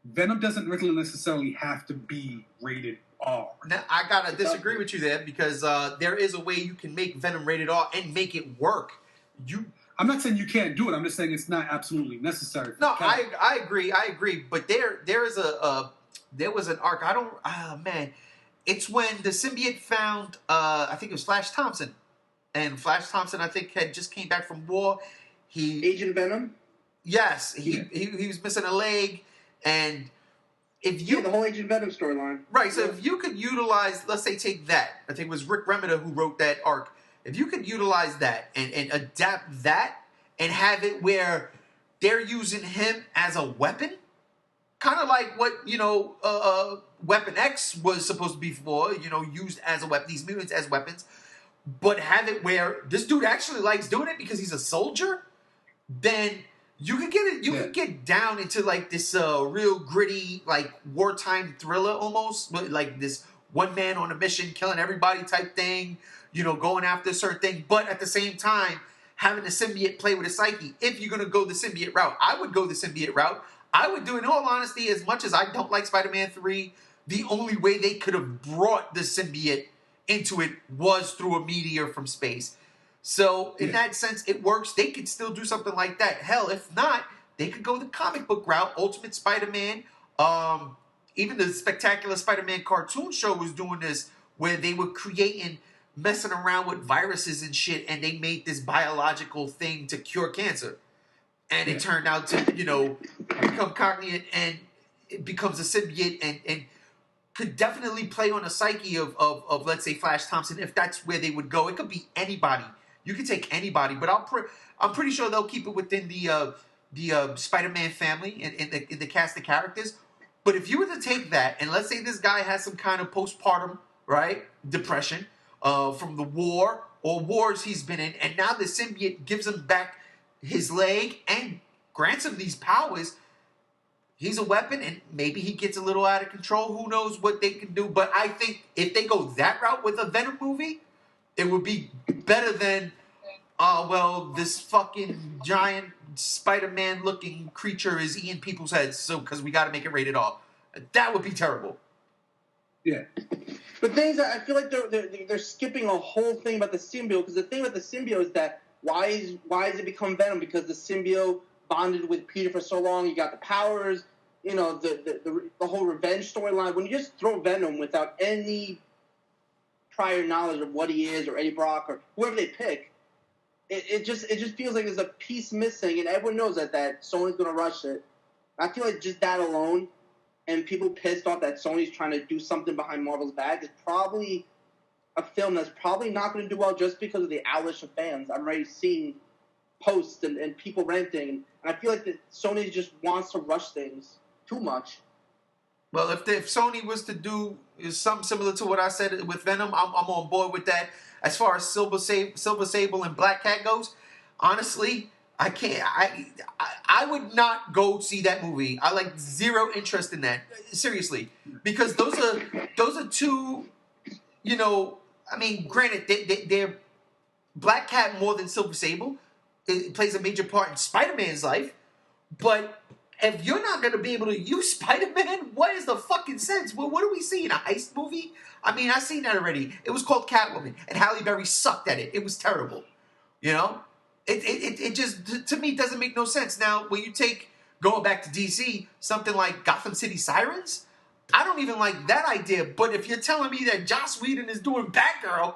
Venom doesn't really necessarily have to be rated R. Now, I gotta disagree with you there because there is a way you can make Venom rated R and make it work. I'm not saying you can't do it. I'm just saying it's not absolutely necessary. No, I agree. But there was an arc. Man, it's when the symbiote found I think it was Flash Thompson, and Flash Thompson I think had just came back from war. Agent Venom. Yes, he was missing a leg, and if you the whole Agent Venom storyline. Right. So if you could utilize, let's say, take that. I think it was Rick Remender who wrote that arc. If you could utilize that and adapt that and have it where they're using him as a weapon, kind of like what, Weapon X was supposed to be for, used as a weapon, these mutants as weapons, but have it where this dude actually likes doing it because he's a soldier, then you could get it. You could get down into like this real gritty, like wartime thriller almost, like this one man on a mission, killing everybody type thing. Going after a certain thing, but at the same time, having the symbiote play with a psyche. If you're going to go the symbiote route, I would go the symbiote route. I would do, in all honesty, as much as I don't like Spider-Man 3, the only way they could have brought the symbiote into it was through a meteor from space. So, in that sense, it works. They could still do something like that. Hell, if not, they could go the comic book route, Ultimate Spider-Man. Even the Spectacular Spider-Man cartoon show was doing this, where they were messing around with viruses and shit, and they made this biological thing to cure cancer. And it turned out to, become cognate, and it becomes a symbiote, and could definitely play on the psyche of let's say, Flash Thompson, if that's where they would go. It could be anybody. You could take anybody, but I'm pretty sure they'll keep it within the Spider-Man family in the cast of characters. But if you were to take that, and let's say this guy has some kind of postpartum, depression, from the war or wars he's been in, and now the symbiote gives him back his leg and grants him these powers. He's a weapon, and maybe he gets a little out of control. Who knows what they can do? But I think if they go that route with a Venom movie, it would be better than, this fucking giant Spider-Man looking creature is eating people's heads, so because we got to make it rated R. That would be terrible. Yeah. But things that I feel like they're skipping a whole thing about the symbiote, because the thing about the symbiote is that why is it become Venom? Because the symbiote bonded with Peter for so long. You got the powers, the whole revenge storyline. When you just throw Venom without any prior knowledge of what he is, or Eddie Brock, or whoever they pick, it just feels like there's a piece missing, and everyone knows that Sony's gonna rush it. I feel like just that alone, and people pissed off that Sony's trying to do something behind Marvel's back, is probably a film that's probably not going to do well just because of the outreach of fans. I'm already seeing posts and people ranting, and I feel like that Sony just wants to rush things too much. Well, if Sony was to do something similar to what I said with Venom, I'm on board with that. As far as Silver Sable and Black Cat goes, honestly, I can't. I would not go see that movie. I like zero interest in that. Seriously, because those are two. I mean, granted, they're Black Cat more than Silver Sable. It plays a major part in Spider-Man's life, but if you're not going to be able to use Spider-Man, what is the fucking sense? Well, what do we see in a heist movie? I mean, I've seen that already. It was called Catwoman, and Halle Berry sucked at it. It was terrible. It just, to me, doesn't make no sense. Now, when you take, going back to DC, something like Gotham City Sirens, I don't even like that idea. But if you're telling me that Joss Whedon is doing Batgirl,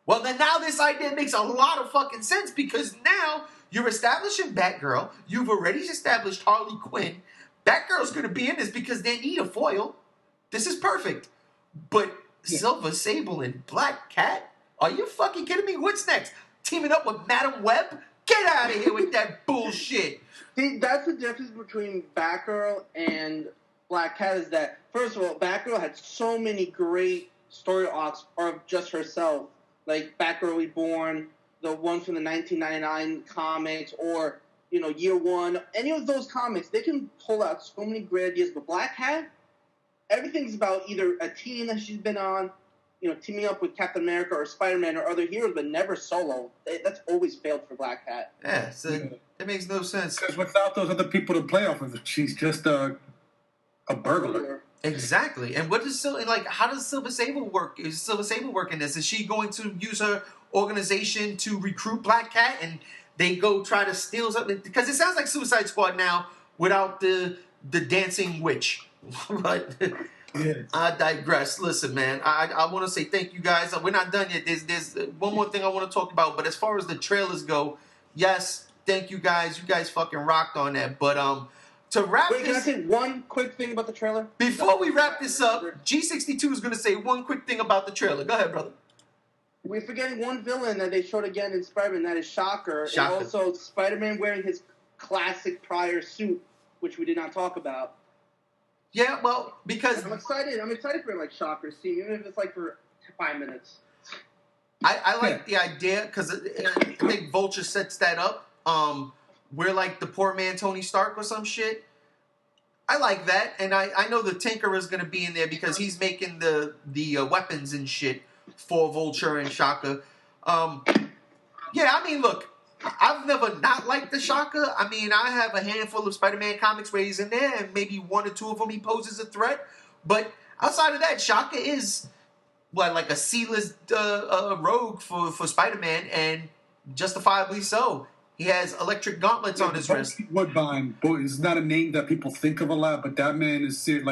well, then now this idea makes a lot of fucking sense, because now you're establishing Batgirl. You've already established Harley Quinn. Batgirl's going to be in this because they need a foil. This is perfect. But Silver Sable and Black Cat? Are you fucking kidding me? What's next? Teaming up with Madam Web? Get out of here with that bullshit. See, that's the difference between Batgirl and Black Cat, is that, first of all, Batgirl had so many great story arcs of just herself. Like Batgirl Reborn, the one from the 1999 comics, or, Year One, any of those comics, they can pull out so many great ideas. But Black Cat, everything's about either a team that she's been on, teaming up with Captain America or Spider-Man or other heroes, but never solo. That's always failed for Black Cat. Yeah, so it makes no sense. Because without those other people to play off of, she's just a burglar. Exactly. And how does Silver Sable work? Is Silver Sable working this? Is she going to use her organization to recruit Black Cat and they go try to steal something? Because it sounds like Suicide Squad now without the dancing witch. But I digress. Listen, man, I want to say thank you guys. We're not done yet. There's one more thing I want to talk about. But as far as the trailers go, yes, thank you guys. You guys fucking rocked on that. But to wrap Wait, can I say one quick thing about the trailer? Before we wrap this up, G62 is going to say one quick thing about the trailer. Go ahead, brother. We're forgetting one villain that they showed again in Spider-Man. That is Shocker. And also Spider-Man wearing his classic prior suit, which we did not talk about. Yeah, well, because I'm excited for Shocker scene, even if it's for 5 minutes. I like the idea because I think Vulture sets that up. We're like the poor man Tony Stark or some shit. I like that, and I know the Tinker is going to be in there because he's making the weapons and shit for Vulture and Shocker. Yeah, I mean, look, I've never not liked the Shocker. I mean, I have a handful of Spider-Man comics where he's in there, and maybe one or two of them he poses a threat. But outside of that, Shocker is like a C-list rogue for Spider-Man, and justifiably so. He has electric gauntlets on his wrist. Woodbine is not a name that people think of a lot, but that man is serious.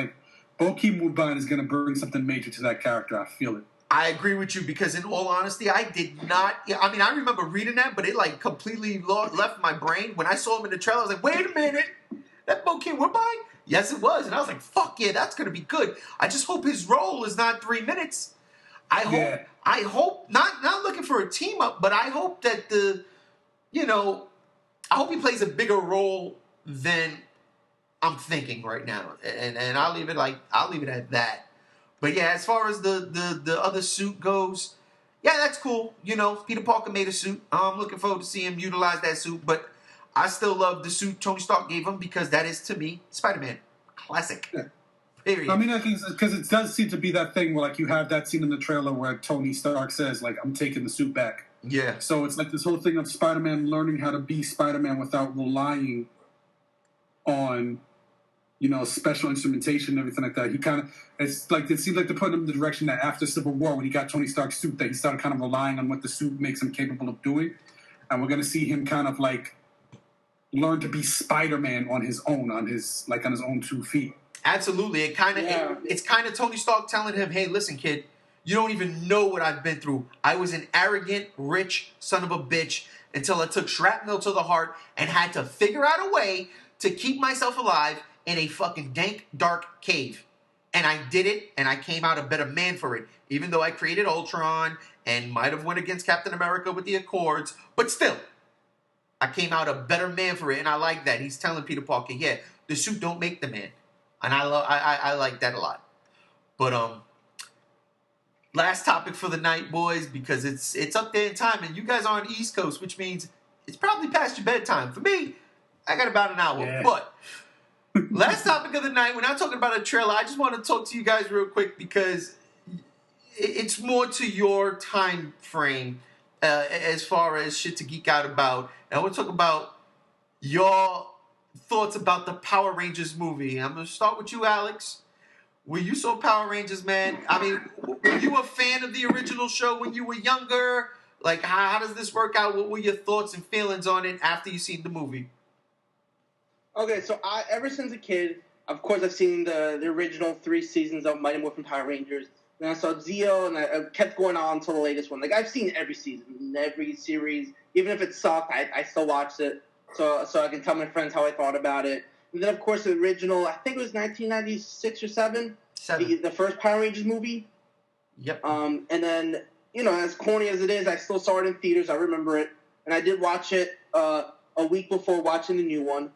Bokeem Woodbine is going to bring something major to that character. I feel it. I agree with you because, in all honesty, I did not. I mean, I remember reading that, but it completely left my brain. When I saw him in the trailer, I was like, "Wait a minute, that Bokeem Woodbine?" Yes, it was, and I was like, "Fuck yeah, that's going to be good." I just hope his role is not 3 minutes. I hope not looking for a team up, but I hope that I hope he plays a bigger role than I'm thinking right now, and I'll leave it at that. But yeah, as far as the other suit goes, yeah, that's cool. Peter Parker made a suit. I'm looking forward to seeing him utilize that suit. But I still love the suit Tony Stark gave him because that is, to me, Spider-Man. Classic. Yeah. Period. I mean, because it does seem to be that thing where you have that scene in the trailer where Tony Stark says, I'm taking the suit back. Yeah. So it's this whole thing of Spider-Man learning how to be Spider-Man without relying on, special instrumentation and everything like that. He kind of, it seems like they're putting him in the direction that after Civil War, when he got Tony Stark's suit, that he started kind of relying on what the suit makes him capable of doing. And we're going to see him kind of learn to be Spider-Man on his own, on his own 2 feet. Absolutely. It's kind of Tony Stark telling him, "Hey, listen, kid, you don't even know what I've been through. I was an arrogant, rich son of a bitch until I took shrapnel to the heart and had to figure out a way to keep myself alive in a fucking dank, dark cave. And I did it, and I came out a better man for it. Even though I created Ultron and might have went against Captain America with the Accords, but still, I came out a better man for it, and I like that." He's telling Peter Parker, yeah, the suit don't make the man. And I like that a lot. But last topic for the night, boys, because it's up there in time, and you guys are on the East Coast, which means it's probably past your bedtime. For me, I got about an hour. Yeah. But last topic of the night, we're not talking about a trailer. I just want to talk to you guys real quick because it's more to your time frame as far as shit to geek out about. And I want to talk about your thoughts about the Power Rangers movie. I'm going to start with you, Alex. When you saw Power Rangers, man, I mean, were you a fan of the original show when you were younger? How does this work out? What were your thoughts and feelings on it after you seen the movie? Okay, so ever since a kid, of course, I've seen the original 3 seasons of Mighty Morphin Power Rangers. Then I saw Zeo, and I kept going on until the latest one. I've seen every season, every series. Even if it sucked, I still watched it. So I can tell my friends how I thought about it. And then, of course, the original, I think it was 1996 or 7. The first Power Rangers movie. Yep. And then, as corny as it is, I still saw it in theaters. I remember it. And I did watch it a week before watching the new one,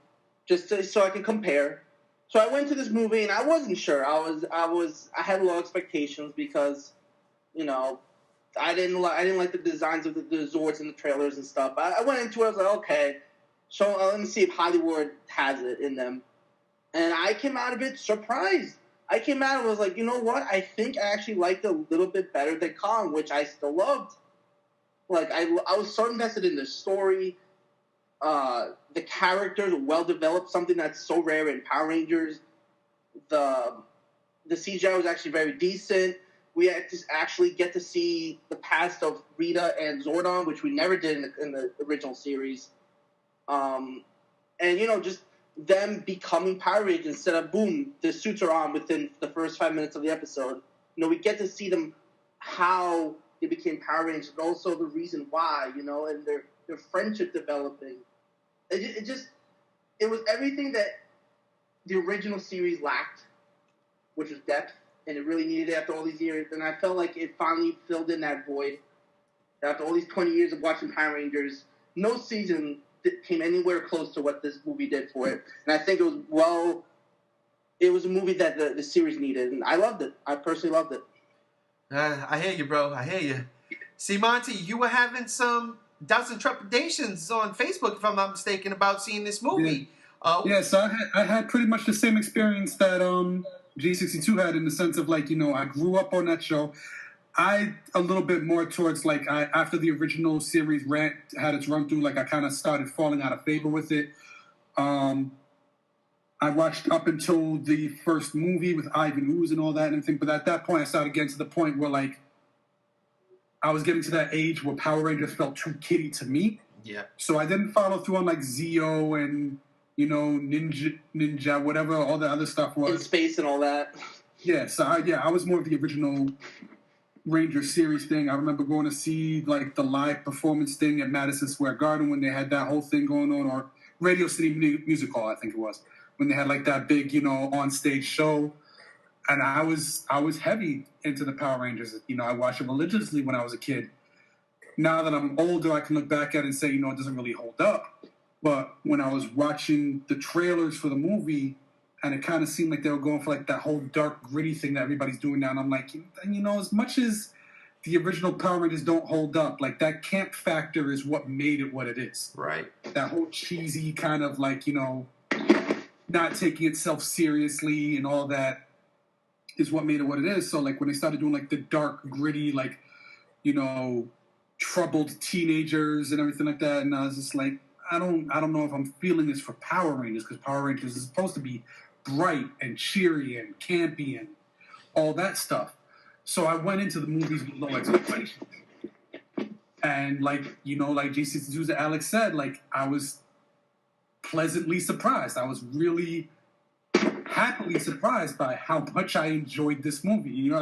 so I could compare. So I went to this movie, and I wasn't sure. I had low expectations because, I didn't like the designs of the Zords and the trailers and stuff. I went into it, I was like, okay. So let me see if Hollywood has it in them. And I came out of it surprised. I came out and was like, you know what? I think I actually liked it a little bit better than Kong, which I still loved. Like, I was so invested in the story. The characters were well developed, something that's so rare in Power Rangers. The CGI was actually very decent. We had to actually get to see the past of Rita and Zordon, which we never did in the original series. And, just them becoming Power Rangers instead of, boom, the suits are on within the first 5 minutes of the episode. We get to see them, how they became Power Rangers, but also the reason why, and their friendship developing. It was everything that the original series lacked, which was depth, and it really needed it after all these years. And I felt like it finally filled in that void. After all these 20 years of watching Power Rangers, no season came anywhere close to what this movie did for it. And I think it was a movie that the series needed, and I loved it. I personally loved it. I hear you, bro. I hear you. See, Monty, you were having some doubts and trepidations on Facebook, if I'm not mistaken, about seeing this movie. Yeah, so I had pretty much the same experience that G62 had, in the sense of, like, I grew up on that show. I a little bit more towards, like, after the original series had its run through, like, I kind of started falling out of favor with it. I watched up until the first movie with Ivan Ooze and all that and everything, but at that point I started getting to the point where, like, I was getting to that age where Power Rangers felt too kiddie to me. Yeah. So I didn't follow through on, like, Zeo and, Ninja, whatever all the other stuff was. In space and all that. Yeah, so I was more of the original Ranger series thing. I remember going to see, like, the live performance thing at Madison Square Garden when they had that whole thing going on, or Radio City Music Hall, I think it was, when they had, like, that big, on-stage show. And I was heavy into the Power Rangers. I watched it religiously when I was a kid. Now that I'm older, I can look back at it and say, it doesn't really hold up. But when I was watching the trailers for the movie, and it kind of seemed like they were going for, like, that whole dark, gritty thing that everybody's doing now, and I'm like, as much as the original Power Rangers don't hold up, like, that camp factor is what made it what it is. Right. That whole cheesy kind of, like, not taking itself seriously and all that is what made it what it is. So, like, when they started doing, like, the dark, gritty, like, troubled teenagers and everything like that, and I was just like, I don't know if I'm feeling this for Power Rangers, because Power Rangers is supposed to be bright and cheery and campy and all that stuff. So I went into the movies with low expectations. And, like, like G62's Alex said, like, I was pleasantly surprised. I was really happily surprised by how much I enjoyed this movie.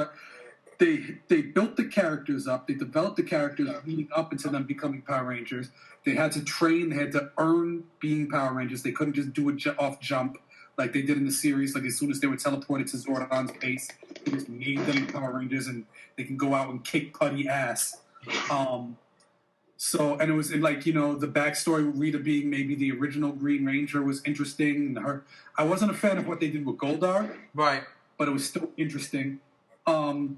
They built the characters up. They developed the characters leading up into them becoming Power Rangers. They had to train. They had to earn being Power Rangers. They couldn't just do it off jump like they did in the series. Like, as soon as they were teleported to Zordon's base, they just made them Power Rangers, and they can go out and kick putty ass. So, and it was like, the backstory with Rita being maybe the original Green Ranger was interesting. And I wasn't a fan of what they did with Goldar. Right. But it was still interesting. So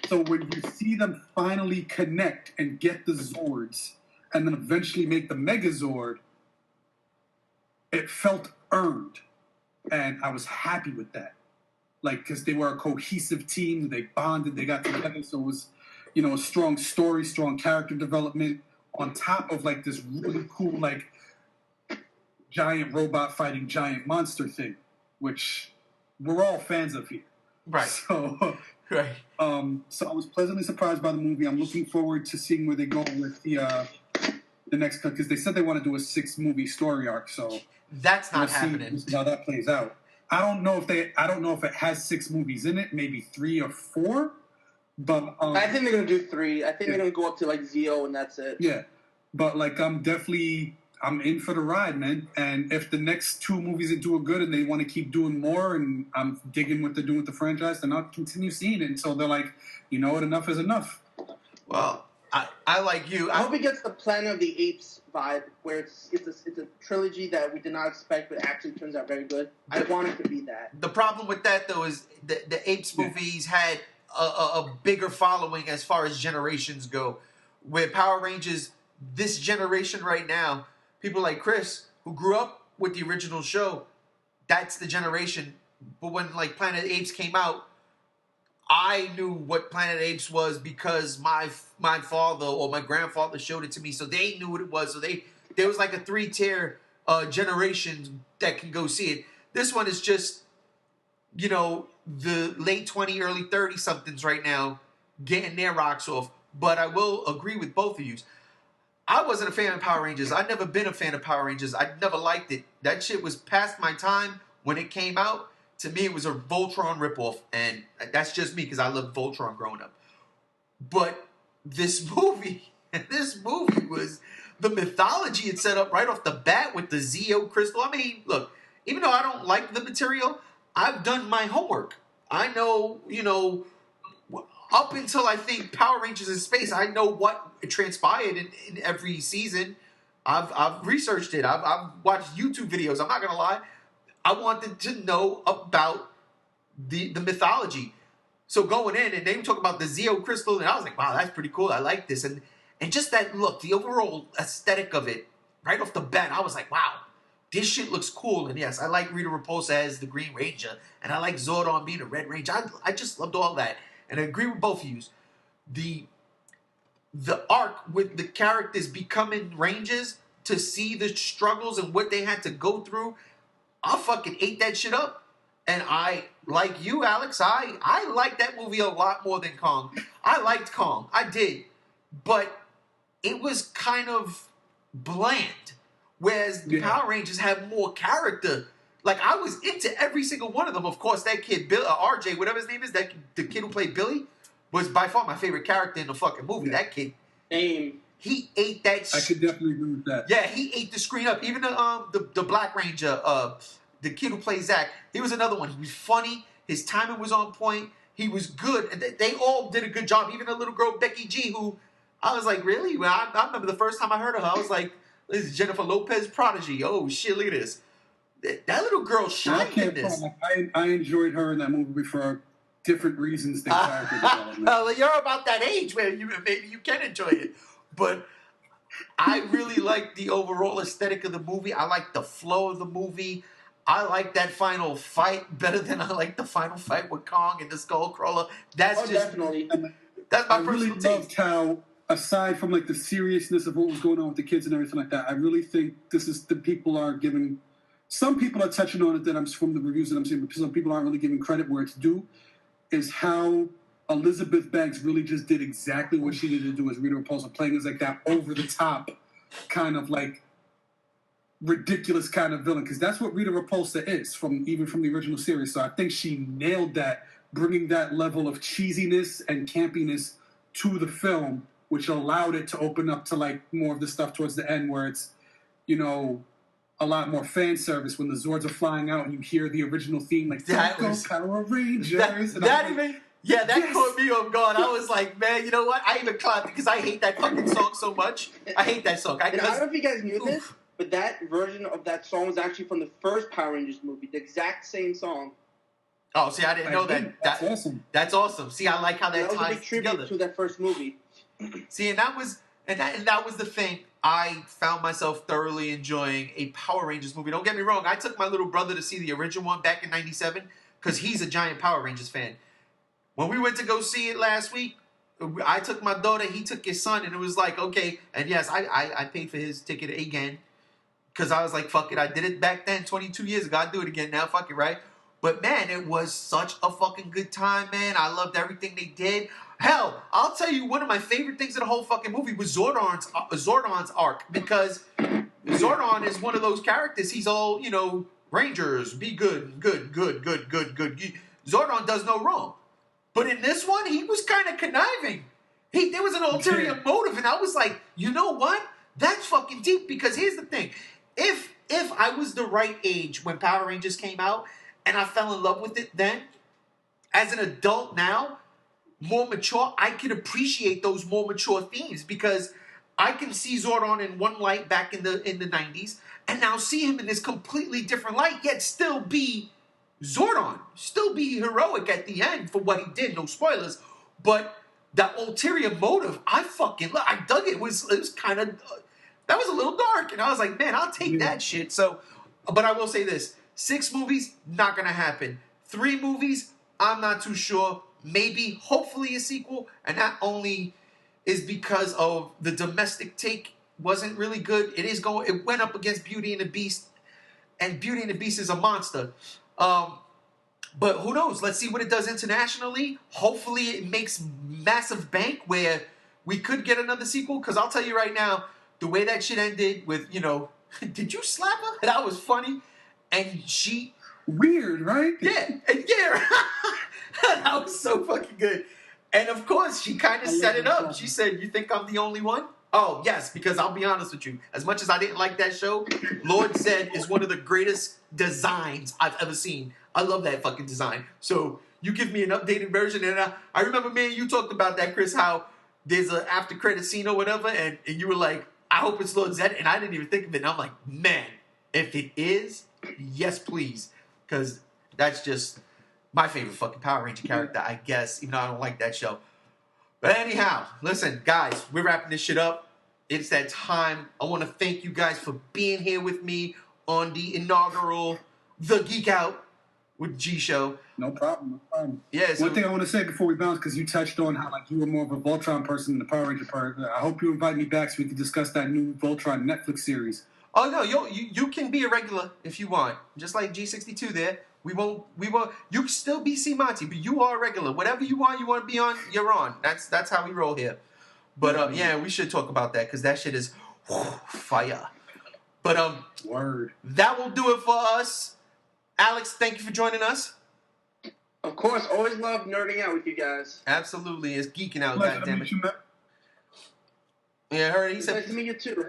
when you see them finally connect and get the Zords, and then eventually make the Megazord, it felt earned. And I was happy with that. Like, because they were a cohesive team, they bonded, they got together, so it was, a strong story, strong character development, on top of, like, this really cool, like, giant robot fighting giant monster thing, which we're all fans of here. Right. So, right. So I was pleasantly surprised by the movie. I'm looking forward to seeing where they go with the next cut, because they said they want to do a 6-movie story arc. So that's not happening. See how that plays out. I don't know if it has 6 movies in it, maybe 3 or 4. But I think they're gonna do 3. I think they're gonna go up to, like, Zeo, and that's it. Yeah, but, like, I'm in for the ride, man. And if the next 2 movies are doing good and they want to keep doing more, and I'm digging what they're doing with the franchise, then I'll continue seeing it until they're like, you know what, enough is enough. Well, I like you. I hope it gets the Planet of the Apes vibe, where it's a trilogy that we did not expect, but actually turns out very good. I want it to be that. The problem with that, though, is the Apes movies had a bigger following as far as generations go. With Power Rangers, this generation right now, people like Chris, who grew up with the original show, that's the generation. But when like Planet of the Apes came out, I knew what Planet of the Apes was because my father or my grandfather showed it to me, so they knew what it was. So there was like a 3-tier generation that can go see it. This one is just, you know, the late 20, early 30 somethings right now getting their rocks off. But I will agree with both of you. I wasn't a fan of Power Rangers. I've never been a fan of Power Rangers. I never liked it. That shit was past my time when it came out. To me, it was a Voltron ripoff, and that's just me because I loved Voltron growing up. But this movie was the mythology it set up right off the bat with the Zeo crystal. I mean, look, even though I don't like the material, I've done my homework. I know, you know, up until I think Power Rangers in Space, I know what transpired in every season. I've researched it. I've watched YouTube videos. I'm not gonna lie. I wanted to know about the mythology. So going in, and they talk about the Zeo crystal, and I was like, wow, that's pretty cool. I like this. And just that look, the overall aesthetic of it, right off the bat, I was like, wow, this shit looks cool. And yes, I like Rita Repulsa as the Green Ranger, and I like Zordon being a Red Ranger. I just loved all that. And I agree with both of you. The arc with the characters becoming Rangers, to see the struggles and what they had to go through, I fucking ate that shit up. And I, like you, Alex, I liked that movie a lot more than Kong. I liked Kong. I did. But it was kind of bland. Whereas the Power Rangers have more character. Like, I was into every single one of them. Of course, that kid, Bill, RJ, whatever his name is, the kid who played Billy, was by far my favorite character in the fucking movie. That kid. Same. He ate that I could definitely agree with that. Yeah, he ate the screen up. Even the Black Ranger, the kid who plays Zach, he was another one. He was funny. His timing was on point. He was good. And they all did a good job. Even the little girl, Becky G, who I was like, really? Well, I remember the first time I heard of her, I was like, this is Jennifer Lopez prodigy. Oh, shit, look at this. That little girl shined in this. I enjoyed her in that movie for different reasons than character development. Well, you're about that age where maybe you can enjoy it. But I really like the overall aesthetic of the movie. I like the flow of the movie. I like that final fight better than I like the final fight with Kong and the Skullcrawler. That's definitely. That's my I really personal loved taste. how, aside from like the seriousness of what was going on with the kids and everything like that, I really think this is the people are giving. Some people are touching on it that I'm from the reviews that I'm seeing, but some people aren't really giving credit where it's due. Is how Elizabeth Banks really just did exactly what she needed to do as Rita Repulsa, playing as like that over the top kind of like ridiculous kind of villain, because that's what Rita Repulsa is even from the original series. So I think she nailed that, bringing that level of cheesiness and campiness to the film, which allowed it to open up to like more of the stuff towards the end where it's, you know, a lot more fan service when the Zords are flying out and you hear the original theme like That Go was- Power Rangers. That caught me off guard. I was like, man, you know what? I even clapped because I hate that fucking song so much. I hate that song. And I don't know if you guys knew this, but that version of that song was actually from the first Power Rangers movie. The exact same song. Oh, see, I didn't know that. That's awesome. That's awesome. See, I like how that That was a ties big tribute together. to that first movie. See, and that was the thing. I found myself thoroughly enjoying a Power Rangers movie. Don't get me wrong. I took my little brother to see the original one back in '97 because he's a giant Power Rangers fan. When we went to go see it last week, I took my daughter, he took his son, and it was like, okay. And yes, I paid for his ticket again because I was like, fuck it. I did it back then 22 years ago. I'll do it again now. Fuck it, right? But man, it was such a fucking good time, man. I loved everything they did. Hell, I'll tell you, one of my favorite things in the whole fucking movie was Zordon's arc, because Zordon is one of those characters. He's all, you know, Rangers, be good. Zordon does no wrong. But in this one, he was kind of conniving. There was an ulterior motive, and I was like, you know what? That's fucking deep, because here's the thing. If I was the right age when Power Rangers came out, and I fell in love with it then, as an adult now, more mature, I can appreciate those more mature themes, because I can see Zordon in one light back in the 90s, and now see him in this completely different light, yet still be Zordon, still be heroic at the end for what he did. No spoilers, but that ulterior motive, I fucking love. I dug it. It was kind of that was a little dark. And I was like, man, I'll take that shit. So, but I will say this. 6 movies, not going to happen. 3 movies, I'm not too sure. Maybe, hopefully a sequel. And not only is because of the domestic take wasn't really good. It went up against Beauty and the Beast. And Beauty and the Beast is a monster. But who knows? Let's see what it does internationally. Hopefully it makes massive bank where we could get another sequel. Because I'll tell you right now, the way that shit ended with, did you slap her? That was funny. And she... Weird, right? Yeah. That was so fucking good. And of course, she kind of set it up. She said, you think I'm the only one? Oh, yes, because I'll be honest with you. As much as I didn't like that show, Lord Zed is one of the greatest designs I've ever seen. I love that fucking design. So you give me an updated version. And I remember, man, you talked about that, Chris, how there's an after credit scene or whatever. And you were like, I hope it's Lord Zed. And I didn't even think of it. And I'm like, man, if it is, yes, please. Because that's just my favorite fucking Power Ranger character, I guess, even though I don't like that show. But anyhow, listen, guys, we're wrapping this shit up. It's that time. I want to thank you guys for being here with me on the inaugural The Geek Out with G Show. No problem. Yeah, so, one thing I want to say before we bounce, because you touched on how you were more of a Voltron person than the Power Ranger person. I hope you invite me back so we can discuss that new Voltron Netflix series. Oh no, you can be a regular if you want, just like G62 there. We won't. You can still be C Monty, but you are a regular. Whatever you want to be on, you're on. That's how we roll here. But yeah, we should talk about that because that shit is fire. But word. That will do it for us. Alex, thank you for joining us. Of course, always love nerding out with you guys. Absolutely, it's geeking out. Pleasure Goddammit. to meet you, man. Yeah, I heard he said. Nice to meet you too.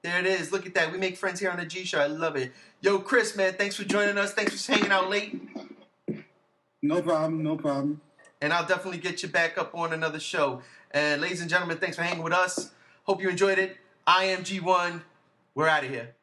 There it is. Look at that. We make friends here on the G Show. I love it. Yo, Chris, man, thanks for joining us. Thanks for hanging out late. No problem. And I'll definitely get you back up on another show. And ladies and gentlemen, thanks for hanging with us. Hope you enjoyed it. I am G1. We're out of here.